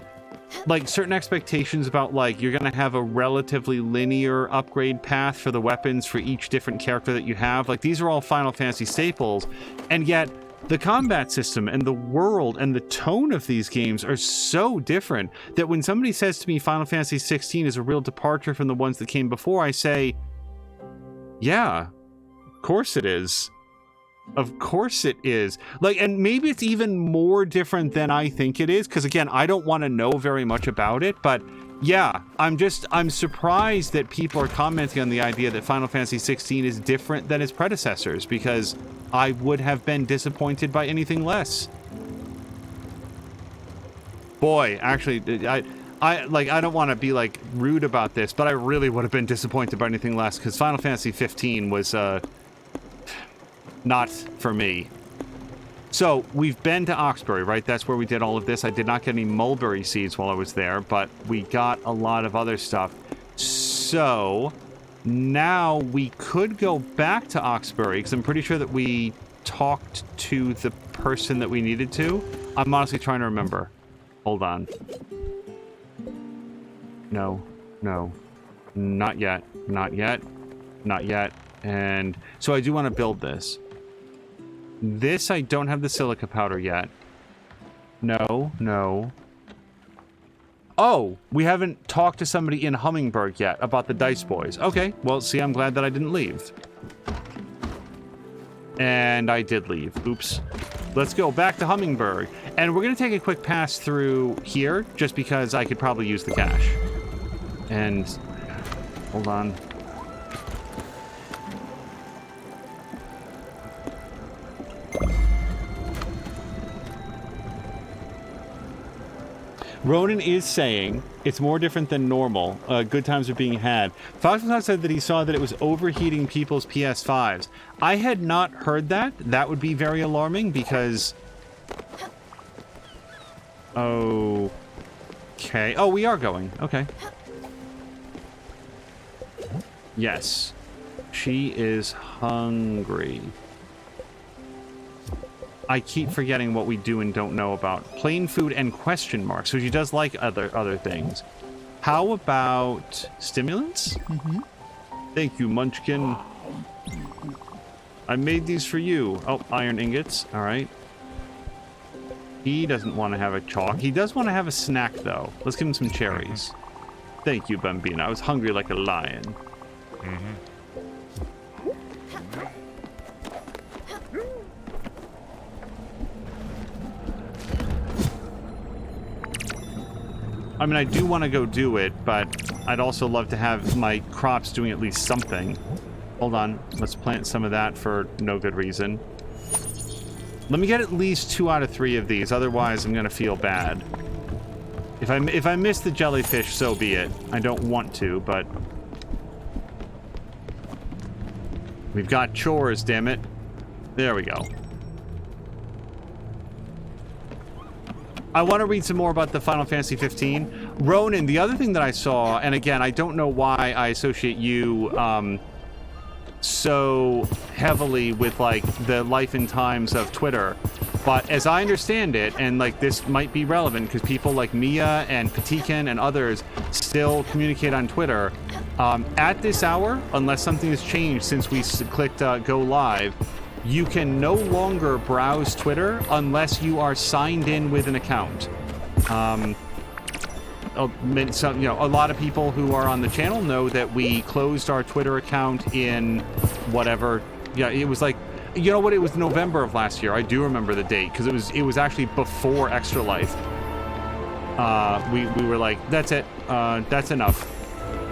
like certain expectations about like you're gonna have a relatively linear upgrade path for the weapons for each different character that you have. Like these are all Final Fantasy staples, and yet the combat system and the world and the tone of these games are so different that when somebody says to me Final Fantasy 16 is a real departure from the ones that came before, I say, yeah, of course it is. Of course it is. Like, and maybe it's even more different than I think it is, because again, I don't want to know very much about it, but yeah, I'm surprised that people are commenting on the idea that Final Fantasy 16 is different than its predecessors, because I would have been disappointed by anything less. Boy, actually, I don't want to be like rude about this, but I really would have been disappointed by anything less, because Final Fantasy 15 was not for me. So we've been to Oxbury, right? That's where we did all of this. I did not get any mulberry seeds while I was there, but we got a lot of other stuff. So now we could go back to Oxbury, because I'm pretty sure that we talked to the person that we needed to. I'm honestly trying to remember. Hold on. No, not yet, not yet, not yet. And so I do want to build this. This, I don't have the silica powder yet. No. Oh, we haven't talked to somebody in Hummingberg yet about the Dice Boys. Okay, well, see, I'm glad that I didn't leave. And I did leave. Oops. Let's go back to Hummingberg. And we're going to take a quick pass through here, just because I could probably use the cash. And hold on. Ronan is saying it's more different than normal. Good times are being had. Foxcloud said that he saw that it was overheating people's PS5s. I had not heard that. That would be very alarming because... Okay. Oh, we are going. Okay. Yes. She is hungry. I keep forgetting what we do and don't know about. Plain food and question marks. So she does like other things. How about stimulants? Mm-hmm. Thank you, Munchkin. I made these for you. Oh, iron ingots. All right. He doesn't want to have a chalk. He does want to have a snack, though. Let's give him some cherries. Thank you, Bambina. I was hungry like a lion. I mean, I do want to go do it, but I'd also love to have my crops doing at least something. Hold on. Let's plant some of that for no good reason. Let me get at least 2 out of 3 of these, otherwise I'm going to feel bad. If I miss the jellyfish, so be it. I don't want to, but... We've got chores, damn it. There we go. I want to read some more about the Final Fantasy 15. Ronan, the other thing that I saw, and again, I don't know why I associate you so heavily with, like, the life and times of Twitter, but as I understand it, and, like, this might be relevant because people like Mia and Patiken and others still communicate on Twitter, at this hour, unless something has changed since we clicked go live, you can no longer browse Twitter unless you are signed in with an account. You know, a lot of people who are on the channel know that we closed our Twitter account in whatever. Yeah, it was like, you know what? It was November of last year. I do remember the date because it was actually before Extra Life. We were like, that's it. That's enough.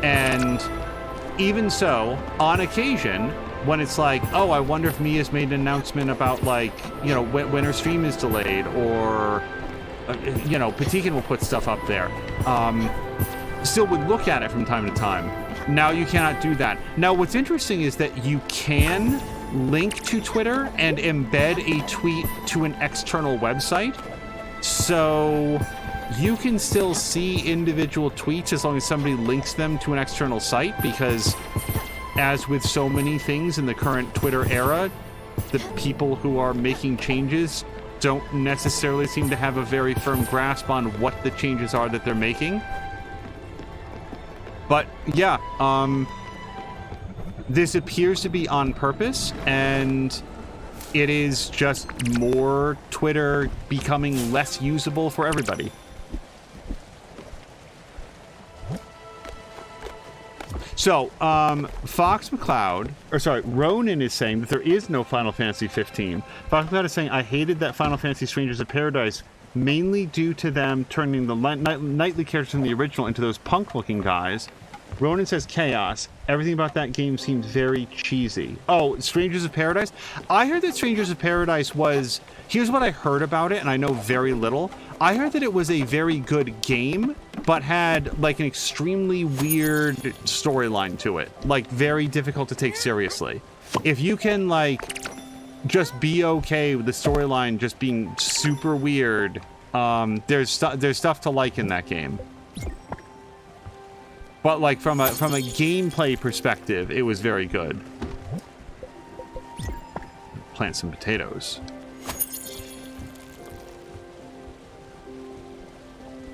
And even so, on occasion, when it's like, oh, I wonder if Mia's made an announcement about, like, you know, when her stream is delayed, or, you know, Patiken will put stuff up there. Still would look at it from time to time. Now you cannot do that. Now, what's interesting is that you can link to Twitter and embed a tweet to an external website. So you can still see individual tweets as long as somebody links them to an external site, because as with so many things in the current Twitter era, the people who are making changes don't necessarily seem to have a very firm grasp on what the changes are that they're making. But yeah, this appears to be on purpose, and it is just more Twitter becoming less usable for everybody. So, Fox McCloud, or sorry, Ronan is saying that there is no Final Fantasy 15. Fox McCloud is saying, I hated that Final Fantasy Strangers of Paradise, mainly due to them turning the knightly characters in the original into those punk-looking guys. Ronan says, chaos. Everything about that game seems very cheesy. Oh, Strangers of Paradise? I heard that Strangers of Paradise was... Here's what I heard about it, and I know very little. I heard that it was a very good game, but had, like, an extremely weird storyline to it. Like, very difficult to take seriously. If you can, like, just be okay with the storyline just being super weird, there's stuff to like in that game. But, like, from a gameplay perspective, it was very good. Plant some potatoes.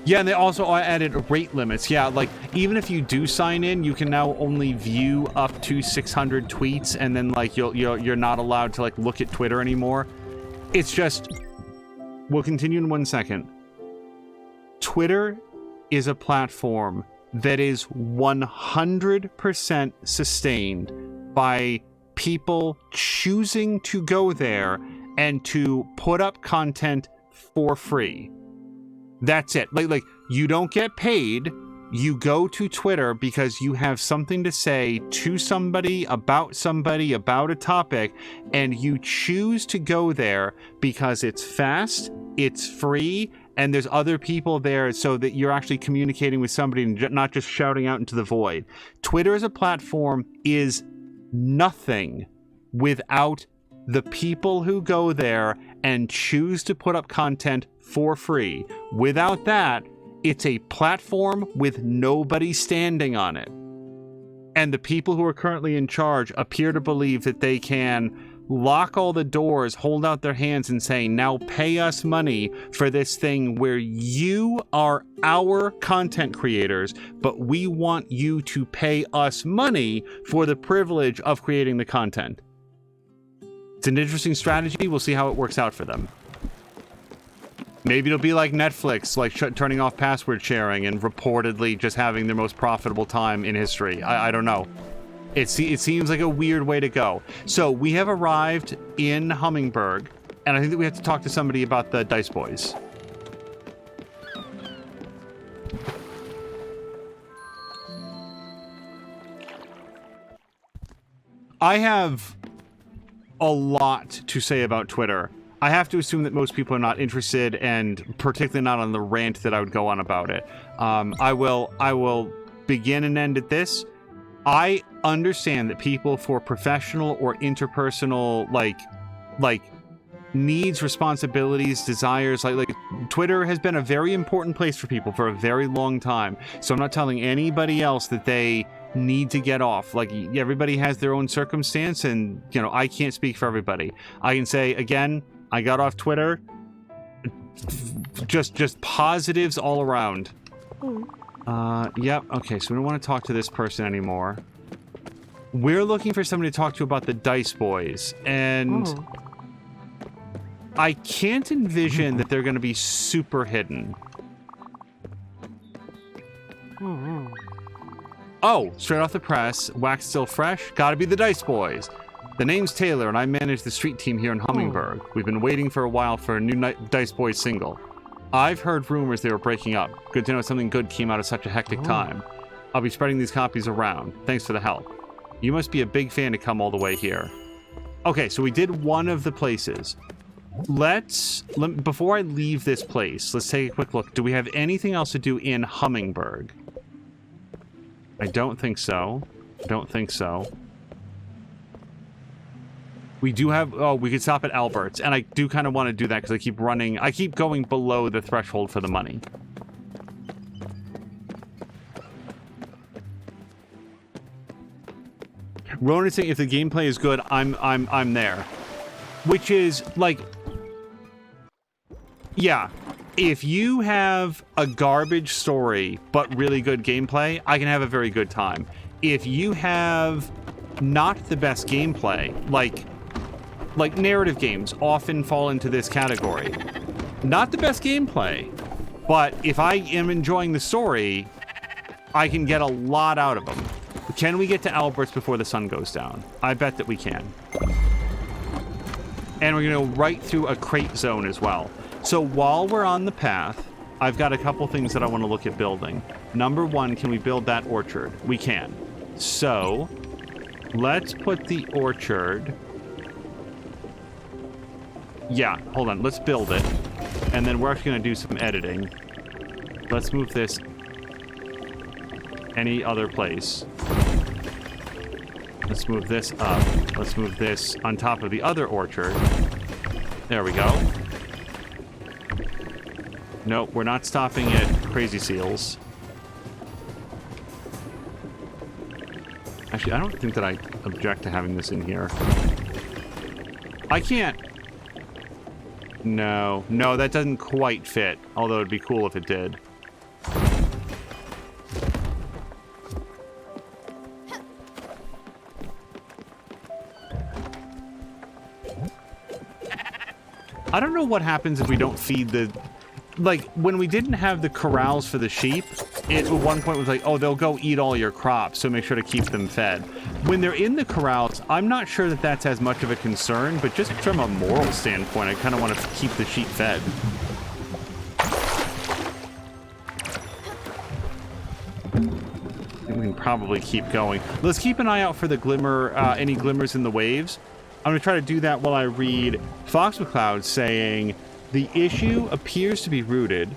Yeah, and they also added rate limits. Yeah, like, even if you do sign in, you can now only view up to 600 tweets, and then, like, you're not allowed to, like, look at Twitter anymore. It's just... We'll continue in 1 second. Twitter is a platform that is 100% sustained by people choosing to go there and to put up content for free. That's it. Like you don't get paid. You go to Twitter because you have something to say to somebody about a topic, and you choose to go there because it's fast, it's free, and there's other people there so that you're actually communicating with somebody and not just shouting out into the void. Twitter as a platform is nothing without the people who go there and choose to put up content for free. Without that, it's a platform with nobody standing on it. And the people who are currently in charge appear to believe that they can lock all the doors, hold out their hands and say, now pay us money for this thing where you are our content creators, but we want you to pay us money for the privilege of creating the content. It's an interesting strategy. We'll see how it works out for them. Maybe it'll be like Netflix, like turning off password sharing and reportedly just having their most profitable time in history. I don't know. It seems like a weird way to go. So we have arrived in Hummingbird, and I think that we have to talk to somebody about the Dice Boys. I have a lot to say about Twitter. I have to assume that most people are not interested, and particularly not on the rant that I would go on about it. I will begin and end at this. I understand that people for professional or interpersonal like needs, responsibilities, desires, like Twitter has been a very important place for people for a very long time. So I'm not telling anybody else that they need to get off. Like, everybody has their own circumstance, and you know, I can't speak for everybody. I can say again, I got off Twitter. Just positives all around. Yep. Okay, so we don't want to talk to this person anymore. We're looking for somebody to talk to about the Dice Boys, and I can't envision that they're going to be super hidden. Oh, straight off the press, wax still fresh, gotta be the Dice Boys. The name's Taylor, and I manage the street team here in Hummingbird. We've been waiting for a while for a new Dice Boys single. I've heard rumors they were breaking up. Good to know something good came out of such a hectic time. I'll be spreading these copies around. Thanks for the help. You must be a big fan to come all the way here. Okay, so we did one of the places. Before I leave this place, let's take a quick look. Do we have anything else to do in Hummingbird? I don't think so. Don't think so. We do have... Oh, we could stop at Albert's. And I do kind of want to do that because I keep going below the threshold for the money. Ronan is saying if the gameplay is good, I'm there. Which is, like... Yeah. If you have a garbage story, but really good gameplay, I can have a very good time. If you have not the best gameplay, like narrative games often fall into this category. Not the best gameplay, but if I am enjoying the story, I can get a lot out of them. Can we get to Albert's before the sun goes down? I bet that we can. And we're going to go right through a crate zone as well. So while we're on the path, I've got a couple things that I want to look at building. Number one, can we build that orchard? We can. So let's put the orchard... Yeah, hold on. Let's build it. And then we're actually going to do some editing. Let's move this any other place. Let's move this up. Let's move this on top of the other orchard. There we go. Nope, we're not stopping at Crazy Seals. Actually, I don't think that I object to having this in here. I can't... No, that doesn't quite fit. Although it'd be cool if it did. I don't know what happens if we don't feed the... Like, when we didn't have the corrals for the sheep, it at one point was like, oh, they'll go eat all your crops, so make sure to keep them fed. When they're in the corrals, I'm not sure that that's as much of a concern, but just from a moral standpoint, I kind of want to keep the sheep fed. I think we can probably keep going. Let's keep an eye out for the glimmer, any glimmers in the waves. I'm going to try to do that while I read Fox McCloud saying... The issue appears to be rooted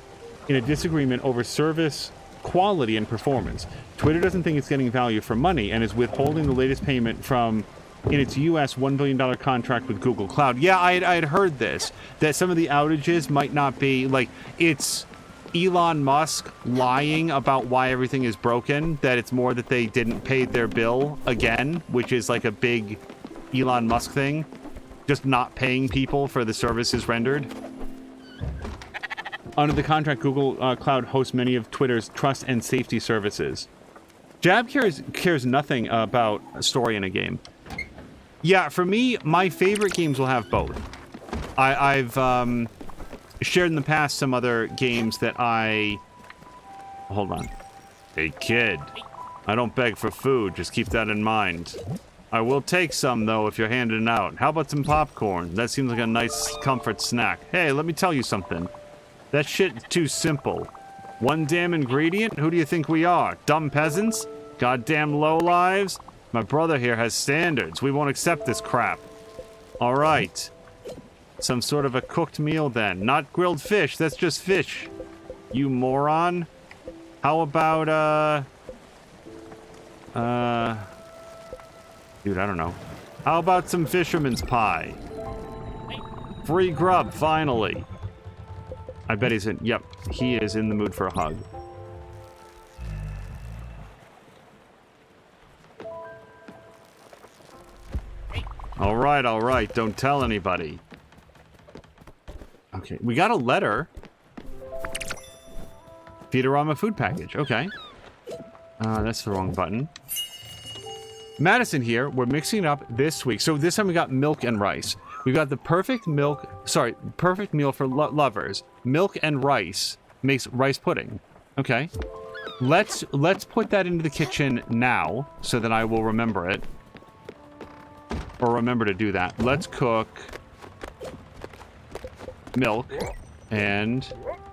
in a disagreement over service quality and performance. Twitter doesn't think it's getting value for money and is withholding the latest payment from in its US $1 billion contract with Google Cloud. Yeah, I had heard this, that some of the outages might not be, like, it's Elon Musk lying about why everything is broken, that it's more that they didn't pay their bill again, which is like a big Elon Musk thing. just not paying people for the services rendered. Under the contract, Google Cloud hosts many of Twitter's trust and safety services. Jab cares nothing about a story in a game. Yeah, for me, my favorite games will have both. I've shared in the past some other games that I... Hold on. Hey, kid. I don't beg for food. Just keep that in mind. I will take some, though, if you're handing it out. How about some popcorn? That seems like a nice comfort snack. Hey, let me tell you something. That shit's too simple. One damn ingredient? Who do you think we are? Dumb peasants? Goddamn lowlives? My brother here has standards. We won't accept this crap. All right. Some sort of a cooked meal, then. Not grilled fish. That's just fish. You moron. How about, dude, I don't know. How about some fisherman's pie? Free grub, finally. I bet he's in... Yep, he is in the mood for a hug. All right. Don't tell anybody. Okay, we got a letter. Feedorama food package. Okay. That's the wrong button. Madison here. We're mixing it up this week. So this time we got milk and rice. We got the perfect meal for lovers. Milk and rice makes rice pudding. Okay. Let's put that into the kitchen now so that I will remember it. Or remember to do that. Let's cook milk and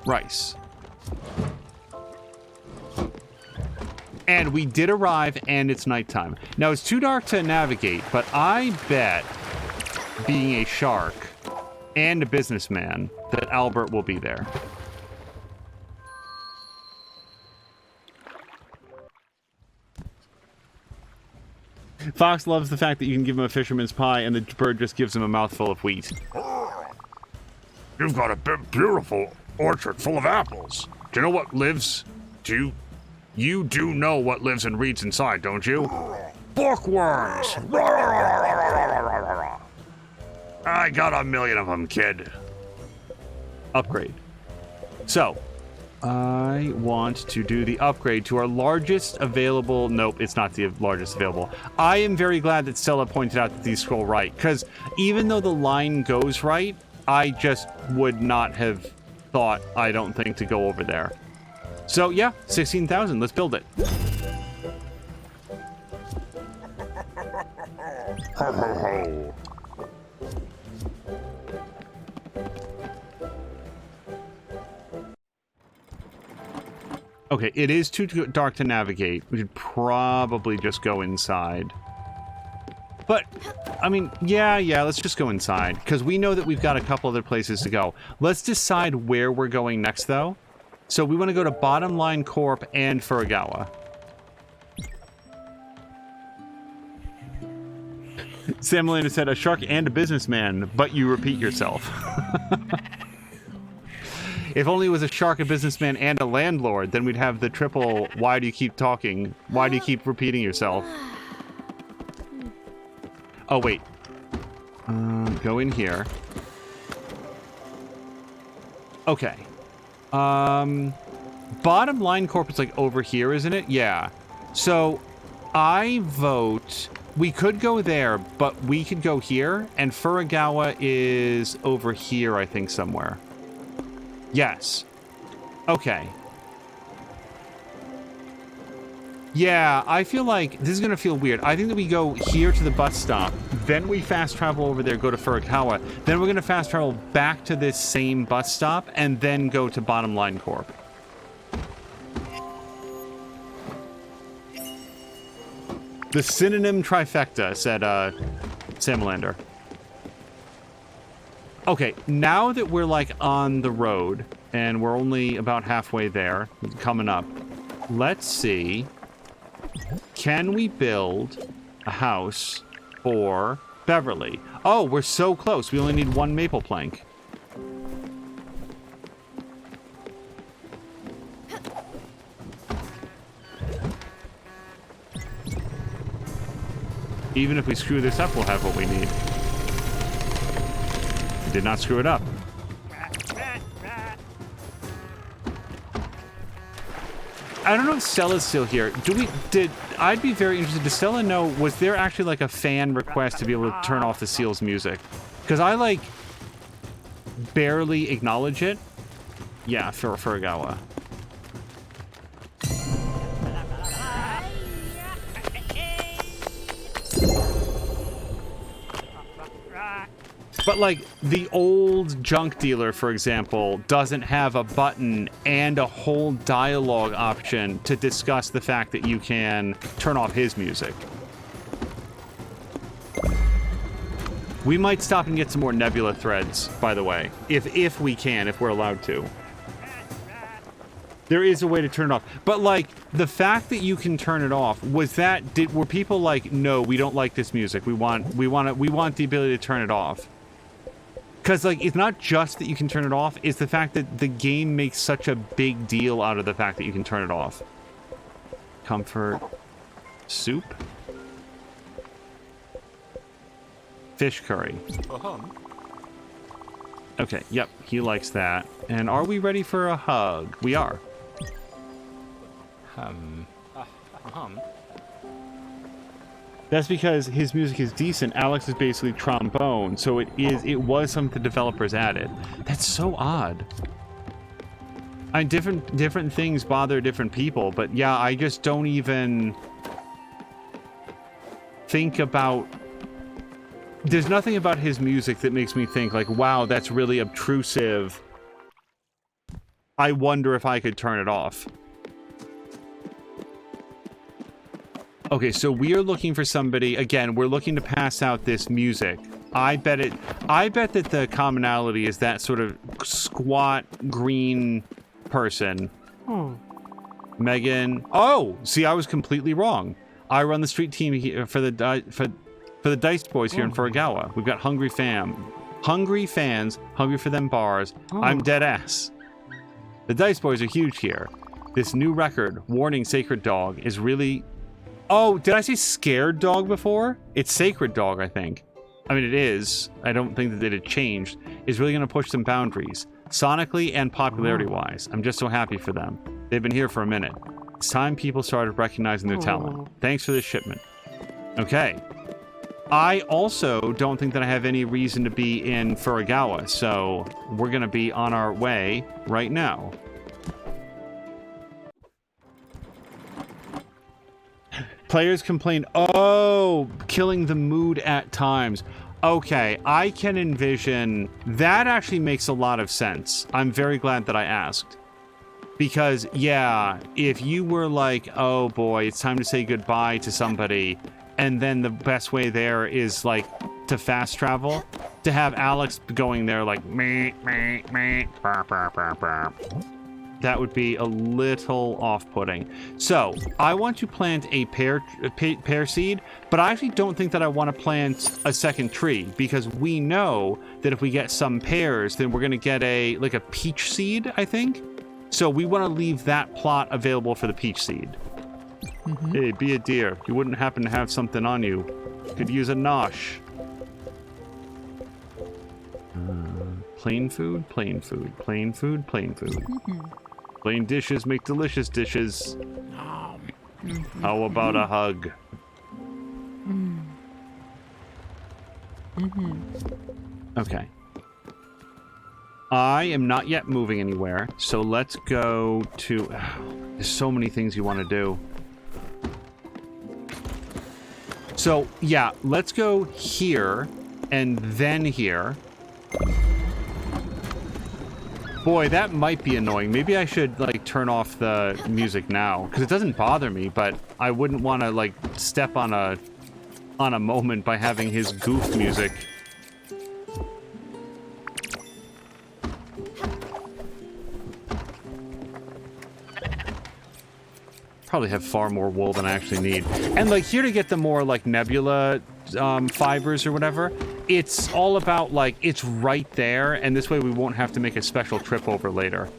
rice. And we did arrive, and it's nighttime. Now, it's too dark to navigate, but I bet, being a shark and a businessman, that Albert will be there. Fox loves the fact that you can give him a fisherman's pie, and the bird just gives him a mouthful of wheat. You've got a beautiful orchard full of apples. Do you know what lives? You do know what lives and reads inside, don't you? Bookworms! I got a million of them, kid. Upgrade. So, I want to do the upgrade to our largest available... Nope, it's not the largest available. I am very glad that Stella pointed out that these scroll right, because even though the line goes right, I just would not have thought, I don't think, to go over there. So, yeah, 16,000. Let's build it. Ho, ho, ho. Okay, it is too dark to navigate. We should probably just go inside. But, I mean, yeah, let's just go inside. Because we know that we've got a couple other places to go. Let's decide where we're going next, though. So we want to go to Bottom Line Corp and Furugawa. Sam Melina said, a shark and a businessman, but you repeat yourself. If only it was a shark, a businessman, and a landlord, then we'd have the triple, why do you keep talking? Why do you keep repeating yourself? Oh, wait. Go in here. Okay. Bottom Line Corp is like over here, isn't it? Yeah. So, I vote... We could go there, but we could go here, and Furugawa is over here, I think, somewhere. Yes. Okay. Yeah, I feel like this is going to feel weird. I think that we go here to the bus stop, then we fast travel over there, go to Furukawa, then we're going to fast travel back to this same bus stop, and then go to Bottom Line Corp. The synonym trifecta, said Samalander. Okay, now that we're like on the road, and we're only about halfway there, coming up, let's see... Can we build a house for Beverly? Oh, we're so close. We only need one maple plank. Even if we screw this up, we'll have what we need. Did not screw it up. I don't know if Stella's still here. I'd be very interested. Does Stella know, was there actually like a fan request to be able to turn off the seal's music? Because I like barely acknowledge it. Yeah, for Furugawa. But like the old junk dealer, for example, doesn't have a button and a whole dialogue option to discuss the fact that you can turn off his music. We might stop and get some more Nebula threads, by the way, if we can, if we're allowed to. There is a way to turn it off. But like the fact that you can turn it off, were people like, no, we don't like this music. We want the ability to turn it off. Because, like, it's not just that you can turn it off, it's the fact that the game makes such a big deal out of the fact that you can turn it off. Comfort. Soup? Fish curry. Okay, yep, he likes that. And are we ready for a hug? We are. That's because his music is decent. Alex is basically trombone, so it was something the developers added. That's so odd. I mean, different things bother different people, but yeah, I just don't even think about... There's nothing about his music that makes me think like, wow, that's really obtrusive. I wonder if I could turn it off. Okay, so we are looking for somebody, again, we're looking to pass out this music. I bet that the commonality is that sort of squat, green person. Megan. Oh, see, I was completely wrong. I run the street team here for the Dice Boys here in Furugawa. We've got hungry fans, hungry for them bars. I'm dead ass. The Dice Boys are huge here. This new record, Warning Sacred Dog, is really... Oh, did I say Scared Dog before? It's Sacred Dog, I think. I mean, it is. I don't think that it changed. It's really going to push some boundaries, sonically and popularity-wise. I'm just so happy for them. They've been here for a minute. It's time people started recognizing their talent. Thanks for this shipment. Okay. I also don't think that I have any reason to be in Furugawa, so we're going to be on our way right now. Players complain, oh, killing the mood at times. Okay, I can envision... That actually makes a lot of sense. I'm very glad that I asked. Because, yeah, if you were like, oh boy, it's time to say goodbye to somebody, and then the best way there is, like, to fast travel, to have Alex going there like, meh, meh, meh, burp, burp, burp, burp. That would be a little off-putting. So, I want to plant a pear seed, but I actually don't think that I want to plant a second tree, because we know that if we get some pears, then we're going to get a peach seed, I think. So we want to leave that plot available for the peach seed. Hey, be a deer. You wouldn't happen to have something on you. Could use a nosh. Plain food, plain food, plain food, plain food. Plain dishes make delicious dishes. How about a hug? Okay. I am not yet moving anywhere, so let's go to... there's so many things you want to do. So, yeah, let's go here, and then here. Boy, that might be annoying. Maybe I should, like, turn off the music now, because it doesn't bother me, but I wouldn't want to, like, step on a moment by having his goof music. Probably have far more wool than I actually need. And, like, here to get the more, like, nebula fibers or whatever, it's all about, like, it's right there, and this way we won't have to make a special trip over later.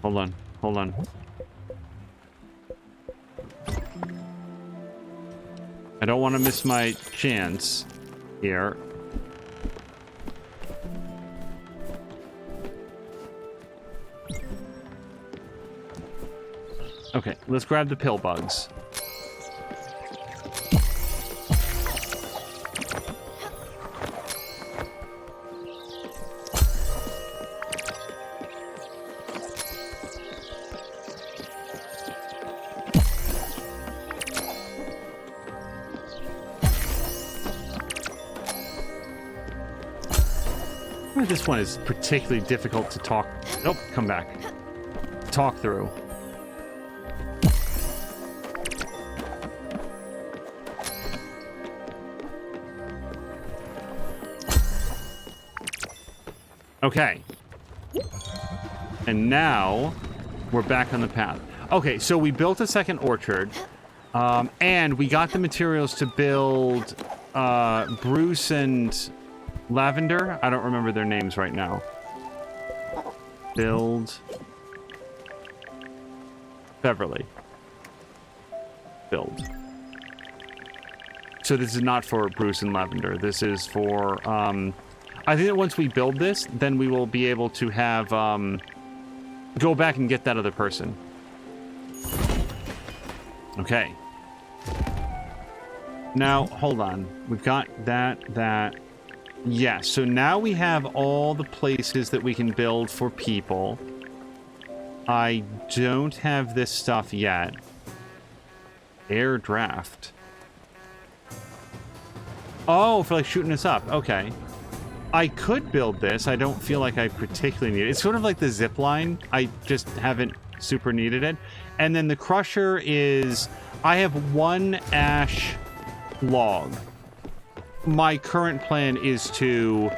Hold on. Hold on. I don't want to miss my chance here. Okay, let's grab the pill bugs. This one is particularly difficult to talk. Nope, come back. Talk through. Okay. And now we're back on the path. Okay, so we built a second orchard, and we got the materials to build Bruce and Lavender. I don't remember their names right now. Build Beverly. Build. So this is not for Bruce and Lavender. This is for I think that once we build this, then we will be able to have go back and get that other person. Okay. Now, hold on. We've got that. Yeah, so now we have all the places that we can build for people. I don't have this stuff yet. Air draft. Oh, for like shooting us up. Okay. I could build this. I don't feel like I particularly need it. It's sort of like the zip line. I just haven't super needed it. And then the crusher is... I have one ash log. My current plan is to...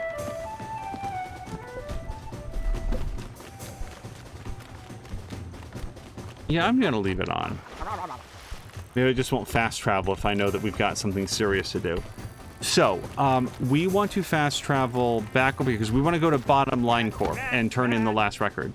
Yeah, I'm gonna leave it on. Maybe I just won't fast travel if I know that we've got something serious to do. So, we want to fast travel back over here because we want to go to Bottom Line Corp and turn in the last record.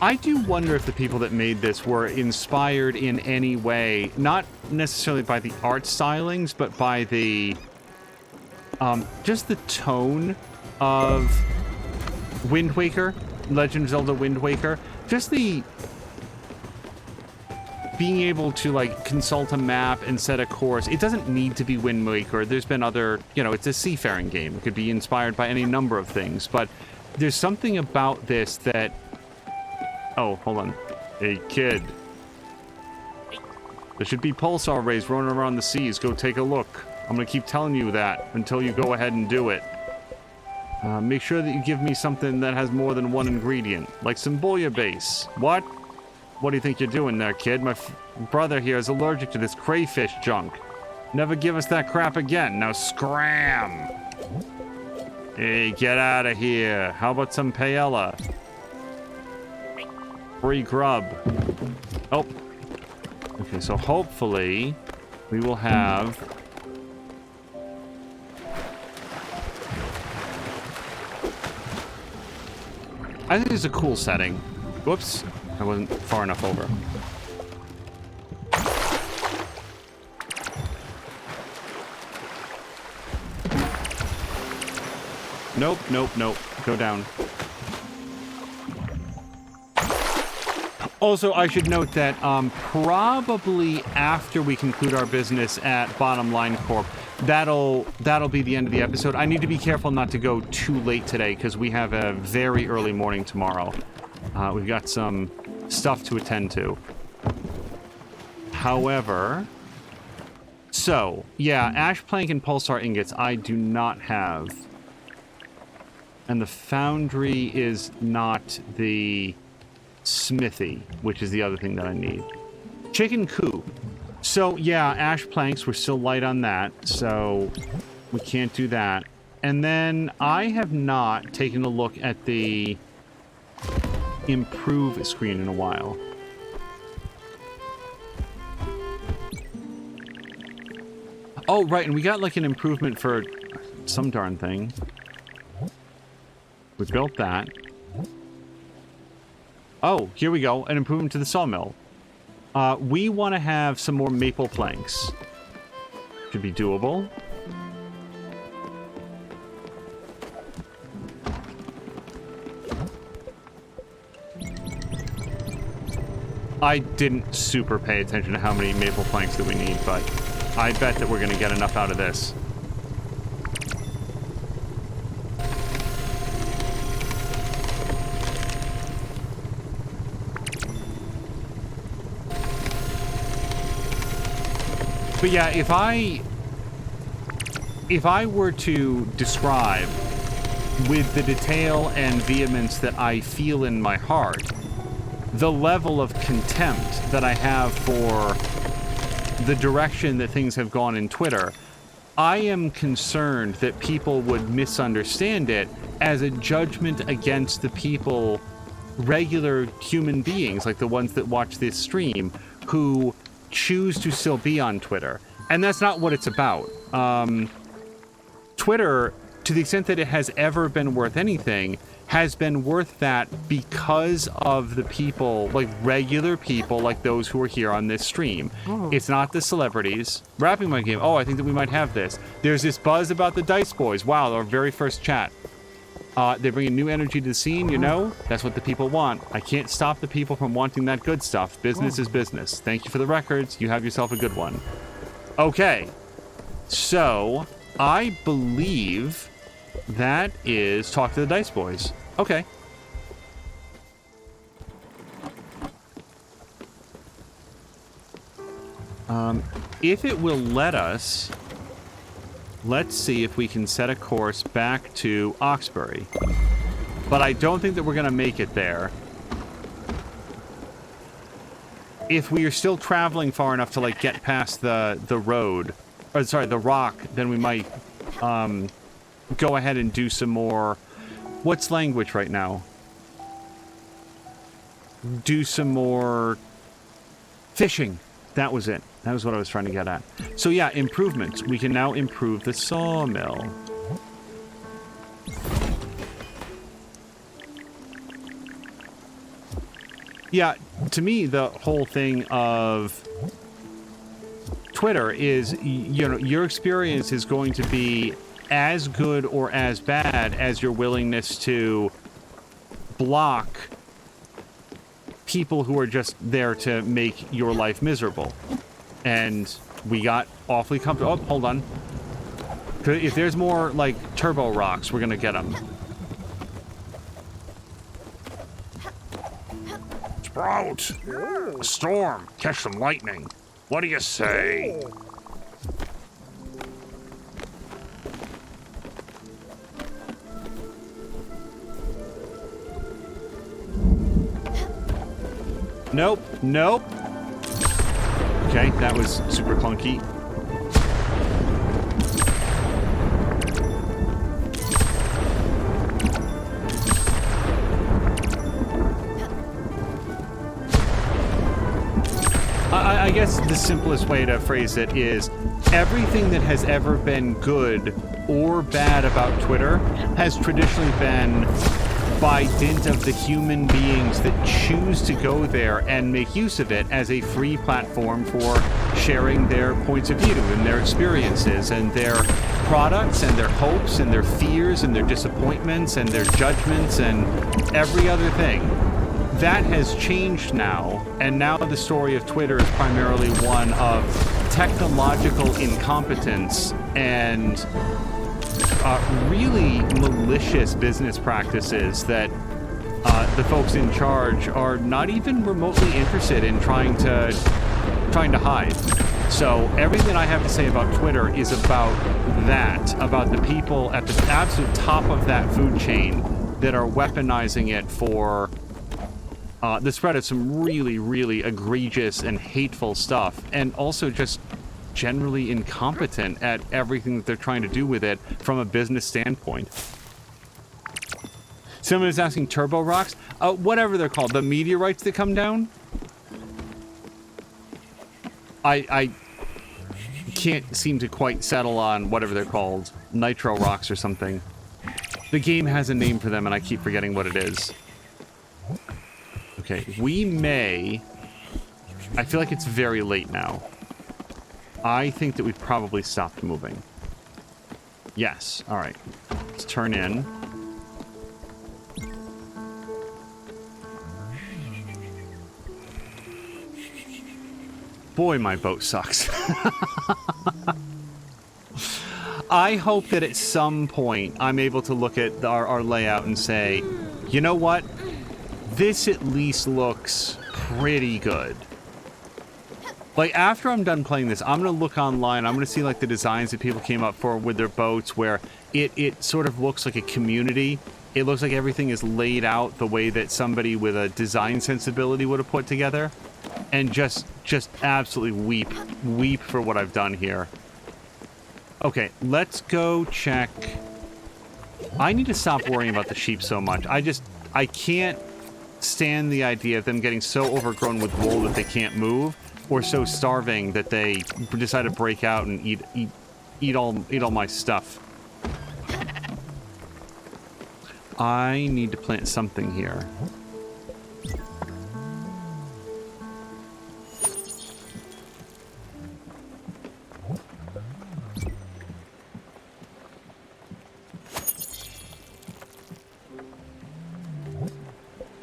I do wonder if the people that made this were inspired in any way, not necessarily by the art stylings, but by the... just the tone of Wind Waker, Legend of Zelda Wind Waker. Just the being able to, like, consult a map and set a course. It doesn't need to be Wind Waker. There's been other, you know, it's a seafaring game. It could be inspired by any number of things. But there's something about this that... Oh, hold on. Hey, kid. There should be pulsar rays running around the seas. Go take a look. I'm gonna keep telling you that until you go ahead and do it. Make sure that you give me something that has more than one ingredient, like some bouillabaisse. What? What do you think you're doing there, kid? My brother here is allergic to this crayfish junk. Never give us that crap again. Now scram! Hey, get out of here. How about some paella? Free grub. Oh. Okay, so hopefully we will have... I think it's a cool setting. Whoops. I wasn't far enough over. Nope, nope, nope. Go down. Also, I should note that probably after we conclude our business at Bottom Line Corp, that'll be the end of the episode. I need to be careful not to go too late today because we have a very early morning tomorrow. We've got some stuff to attend to. However, so yeah, ash plank and pulsar ingots I do not have, and the foundry is not the smithy, which is the other thing that I need. Chicken coop. So yeah, ash planks, we're still light on that, so we can't do that. And then I have not taken a look at the improve screen in a while. Oh, right, and we got like an improvement for some darn thing. We built that. Oh, here we go, an improvement to the sawmill. We want to have some more maple planks. Should be doable. I didn't super pay attention to how many maple planks that we need, but I bet that we're going to get enough out of this. But yeah, if I were to describe with the detail and vehemence that I feel in my heart, the level of contempt that I have for the direction that things have gone in Twitter, I am concerned that people would misunderstand it as a judgment against the people, regular human beings, like the ones that watch this stream, who choose to still be on Twitter. And that's not what it's about. Twitter, to the extent that it has ever been worth anything, has been worth that because of the people, like regular people like those who are here on this stream. Oh. It's not the celebrities. Wrapping my game. Oh, I think that we might have this. There's this buzz about the Dice Boys. Wow, our very first chat. They bring a new energy to the scene, you know? That's what the people want. I can't stop the people from wanting that good stuff. Business is business. Thank you for the records. You have yourself a good one. Okay. So, I believe that is Talk to the Dice Boys. Okay. If it will let us, let's see if we can set a course back to Oxbury. But I don't think that we're going to make it there. If we are still traveling far enough to, like, get past the road, or sorry, the rock, then we might go ahead and do some more. What's language right now? Do some more fishing. That was it. That was what I was trying to get at. So yeah, improvements. We can now improve the sawmill. Yeah, to me, the whole thing of Twitter is, you know, your experience is going to be as good or as bad as your willingness to block people who are just there to make your life miserable. And we got awfully comfortable. Oh, hold on. If there's more, like, turbo rocks, we're gonna get them. Sprout! A storm! Catch some lightning! What do you say? Nope. Nope. Okay, that was super clunky. I guess the simplest way to phrase it is everything that has ever been good or bad about Twitter has traditionally been by dint of the human beings that choose to go there and make use of it as a free platform for sharing their points of view and their experiences and their products and their hopes and their fears and their disappointments and their judgments and every other thing. That has changed now, and now the story of Twitter is primarily one of technological incompetence and really malicious business practices that the folks in charge are not even remotely interested in trying to hide. So everything that I have to say about Twitter is about that, about the people at the absolute top of that food chain that are weaponizing it for the spread of some really, really egregious and hateful stuff, and also just generally incompetent at everything that they're trying to do with it from a business standpoint. Someone is asking turbo rocks. Whatever they're called, the meteorites that come down. I can't seem to quite settle on whatever they're called. Nitro rocks or something. The game has a name for them and I keep forgetting what it is. Okay, we may... I feel like it's very late now. I think that we've probably stopped moving. Yes, alright. Let's turn in. Boy, my boat sucks. I hope that at some point I'm able to look at our layout and say, you know what? This at least looks pretty good. Like, after I'm done playing this, I'm going to look online. I'm going to see, like, the designs that people came up for with their boats where it sort of looks like a community. It looks like everything is laid out the way that somebody with a design sensibility would have put together. And just absolutely weep for what I've done here. Okay, let's go check. I need to stop worrying about the sheep so much. I can't stand the idea of them getting so overgrown with wool that they can't move, or so starving that they decide to break out and eat all my stuff. I need to plant something here.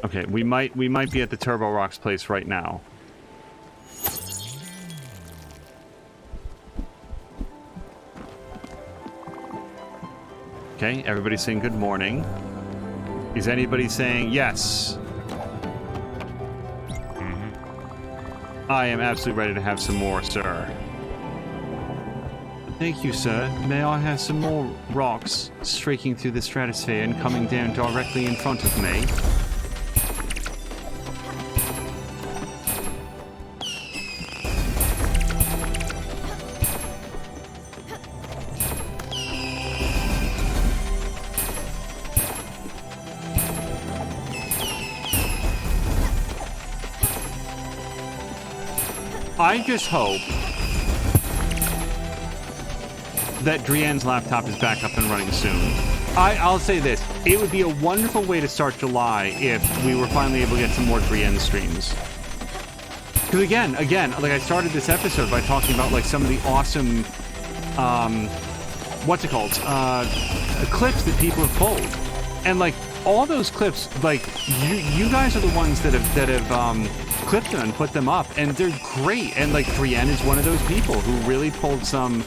Okay, we might be at the Turbo Rocks place right now. Okay, everybody's saying good morning. Is anybody saying yes? I am absolutely ready to have some more, sir. Thank you, sir. May I have some more rocks streaking through the stratosphere and coming down directly in front of me? I just hope that Drienne's laptop is back up and running soon. I'll say this. It would be a wonderful way to start July if we were finally able to get some more Drienne streams. Because again, like I started this episode by talking about like some of the awesome, clips that people have pulled. And like all those clips, like you guys are the ones that have clipped them and put them up, and they're great. And like Drienne is one of those people who really pulled some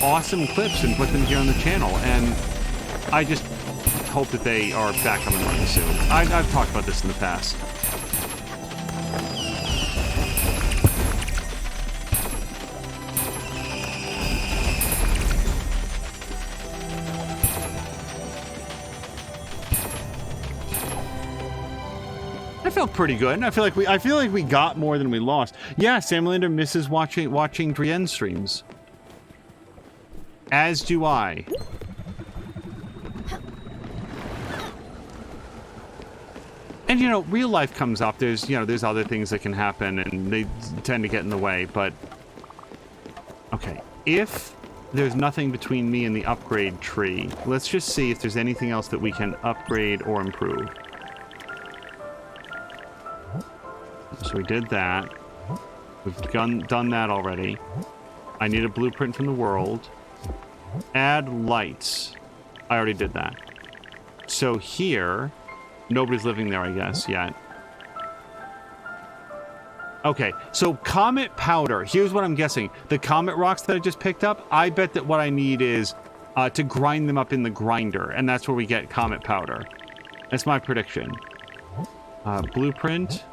awesome clips and put them here on the channel, and I just hope that they are back up and running soon. I've talked about this in the past. I felt pretty good. I feel like we got more than we lost. Yeah, Sam Lander misses watching Drienne streams. As do I. And you know, real life comes up. There's other things that can happen, and they tend to get in the way. But okay, if there's nothing between me and the upgrade tree, let's just see if there's anything else that we can upgrade or improve. So we did that. We've done that already. I need a blueprint from the world. Add lights. I already did that. So here, nobody's living there, I guess, yet. Okay, so comet powder. Here's what I'm guessing. The comet rocks that I just picked up, I bet that what I need is to grind them up in the grinder, and that's where we get comet powder. That's my prediction. Blueprint.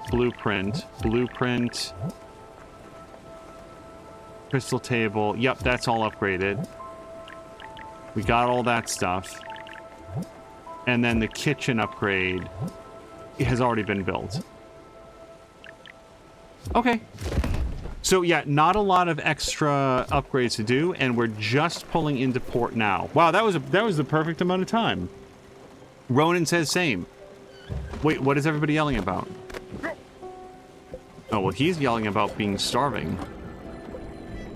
Crystal table. Yep, that's all upgraded. We got all that stuff. And then the kitchen upgrade has already been built. Okay. So yeah, not a lot of extra upgrades to do, and we're just pulling into port now. Wow, that was the perfect amount of time. Ronan says same. Wait, what is everybody yelling about? Oh, well, he's yelling about being starving.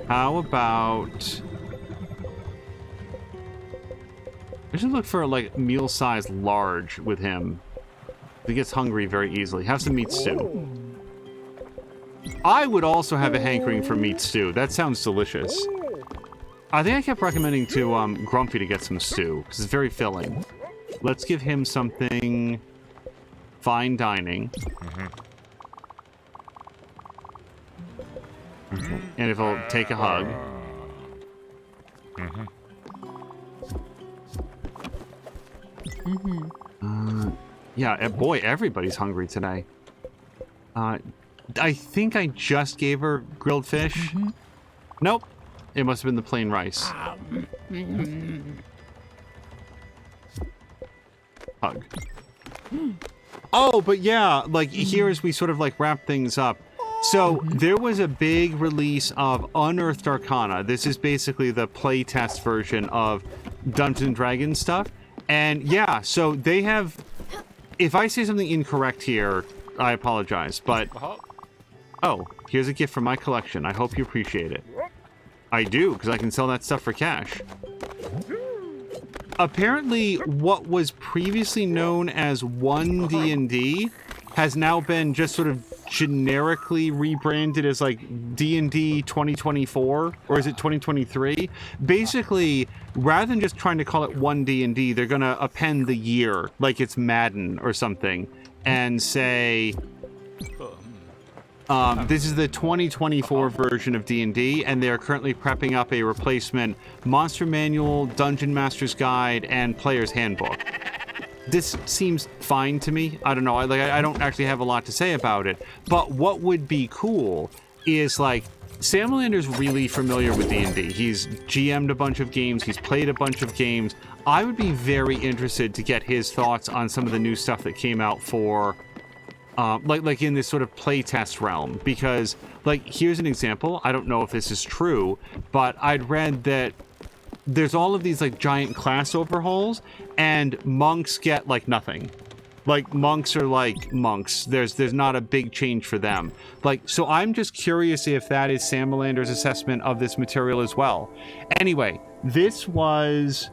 How about... I should look for, like, meal size large with him. He gets hungry very easily. Have some meat stew. I would also have a hankering for meat stew. That sounds delicious. I think I kept recommending to Grumpy to get some stew, because it's very filling. Let's give him something fine dining. Okay. And if he'll take a hug. Yeah, boy, everybody's hungry today. I think I just gave her grilled fish. Nope. It must have been the plain rice. Hug. Oh, but yeah, like, here as we sort of, like, wrap things up. So, there was a big release of Unearthed Arcana. This is basically the playtest version of Dungeons & Dragons stuff. And, yeah, so they have... If I say something incorrect here, I apologize, but... Oh, here's a gift from my collection. I hope you appreciate it. I do, because I can sell that stuff for cash. Apparently, what was previously known as 1D&D has now been just sort of generically rebranded as like D&D 2024, or is it 2023? Basically, rather than just trying to call it 1D&D, they're gonna append the year, like it's Madden or something, and say... this is the 2024 version of D&D, and they are currently prepping up a replacement Monster Manual, Dungeon Master's Guide, and Player's Handbook. This seems fine to me. I don't know. I don't actually have a lot to say about it. But what would be cool is, like, Sam Lander's really familiar with D&D. He's GM'd a bunch of games. He's played a bunch of games. I would be very interested to get his thoughts on some of the new stuff that came out for... like in this sort of playtest realm, because, like, here's an example. I don't know if this is true, but I'd read that there's all of these, like, giant class overhauls, and monks get, like, nothing. Like, monks are like monks. There's not a big change for them. Like, so I'm just curious if that is Sam Melander's assessment of this material as well. Anyway, this was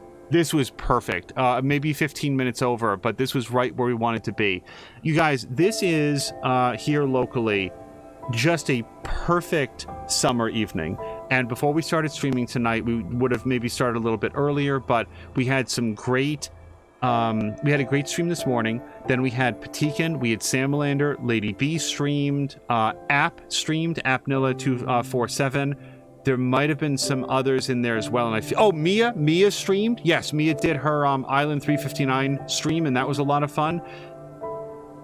perfect. Maybe 15 minutes over, but this was right where we wanted to be. You guys, this is, here locally, just a perfect summer evening. And before we started streaming tonight, we would have maybe started a little bit earlier, but we had some great... we had a great stream this morning. Then we had Patikan, we had Sam Melander, Lady B streamed, App streamed, AppNilla247. There might have been some others in there as well. And oh, Mia streamed. Yes, Mia did her Island 359 stream, and that was a lot of fun.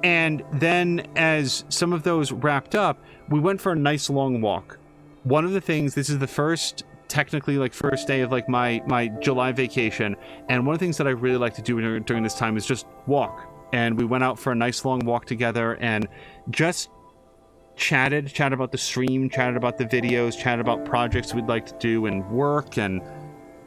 And then as some of those wrapped up, we went for a nice long walk. One of the things, this is the first, technically, like, first day of, like, my July vacation, and one of the things that I really like to do during this time is just walk. And we went out for a nice long walk together and just chatted about the stream, chatted about the videos, chatted about projects we'd like to do and work, and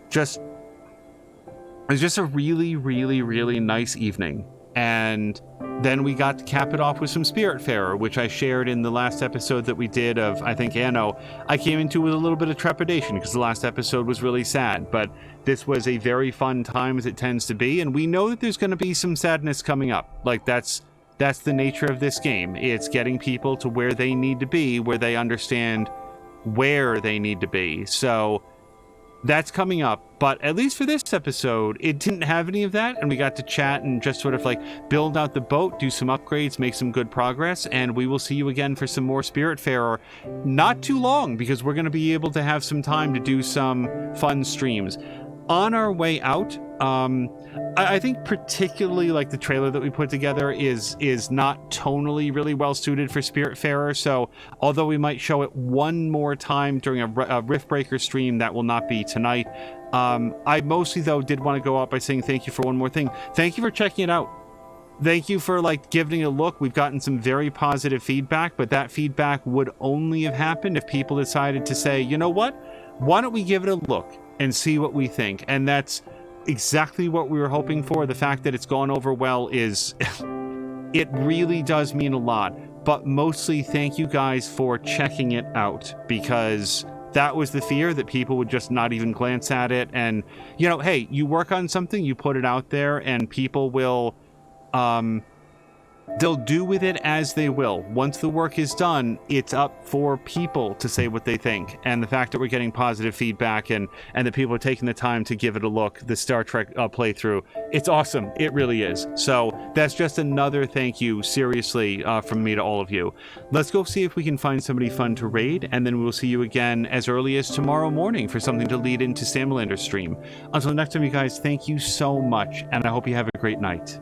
just, it was just a really, really, really nice evening. And then we got to cap it off with some Spiritfarer, which I shared in the last episode that we did of, I think, Anno. I came into with a little bit of trepidation because the last episode was really sad, but this was a very fun time, as it tends to be, and we know that there's going to be some sadness coming up. Like, that's the nature of this game. It's getting people to where they need to be, where they understand where they need to be. So that's coming up. But at least for this episode, it didn't have any of that, and we got to chat and just sort of, like, build out the boat, do some upgrades, make some good progress, and we will see you again for some more Spiritfarer. Not too long, because we're going to be able to have some time to do some fun streams. On our way out, I think particularly, like, the trailer that we put together is not tonally really well suited for Spiritfarer. So although we might show it one more time during a Riftbreaker stream, that will not be tonight. I mostly, though, did want to go out by saying thank you for one more thing. Thank you for checking it out. Thank you for, like, giving it a look. We've gotten some very positive feedback, but that feedback would only have happened if people decided to say, you know what? Why don't we give it a look and see what we think? And that's exactly what we were hoping for. The fact that it's gone over well is... it really does mean a lot. But mostly thank you guys for checking it out, because that was the fear, that people would just not even glance at it. And, you know, hey, you work on something, you put it out there, and people will... they'll do with it as they will. Once the work is done, it's up for people to say what they think. And the fact that we're getting positive feedback and that people are taking the time to give it a look, the Star Trek playthrough, it's awesome. It really is. So that's just another thank you, seriously, from me to all of you. Let's go see if we can find somebody fun to raid, and then we'll see you again as early as tomorrow morning for something to lead into Sam Lander's stream. Until next time, you guys, thank you so much, and I hope you have a great night.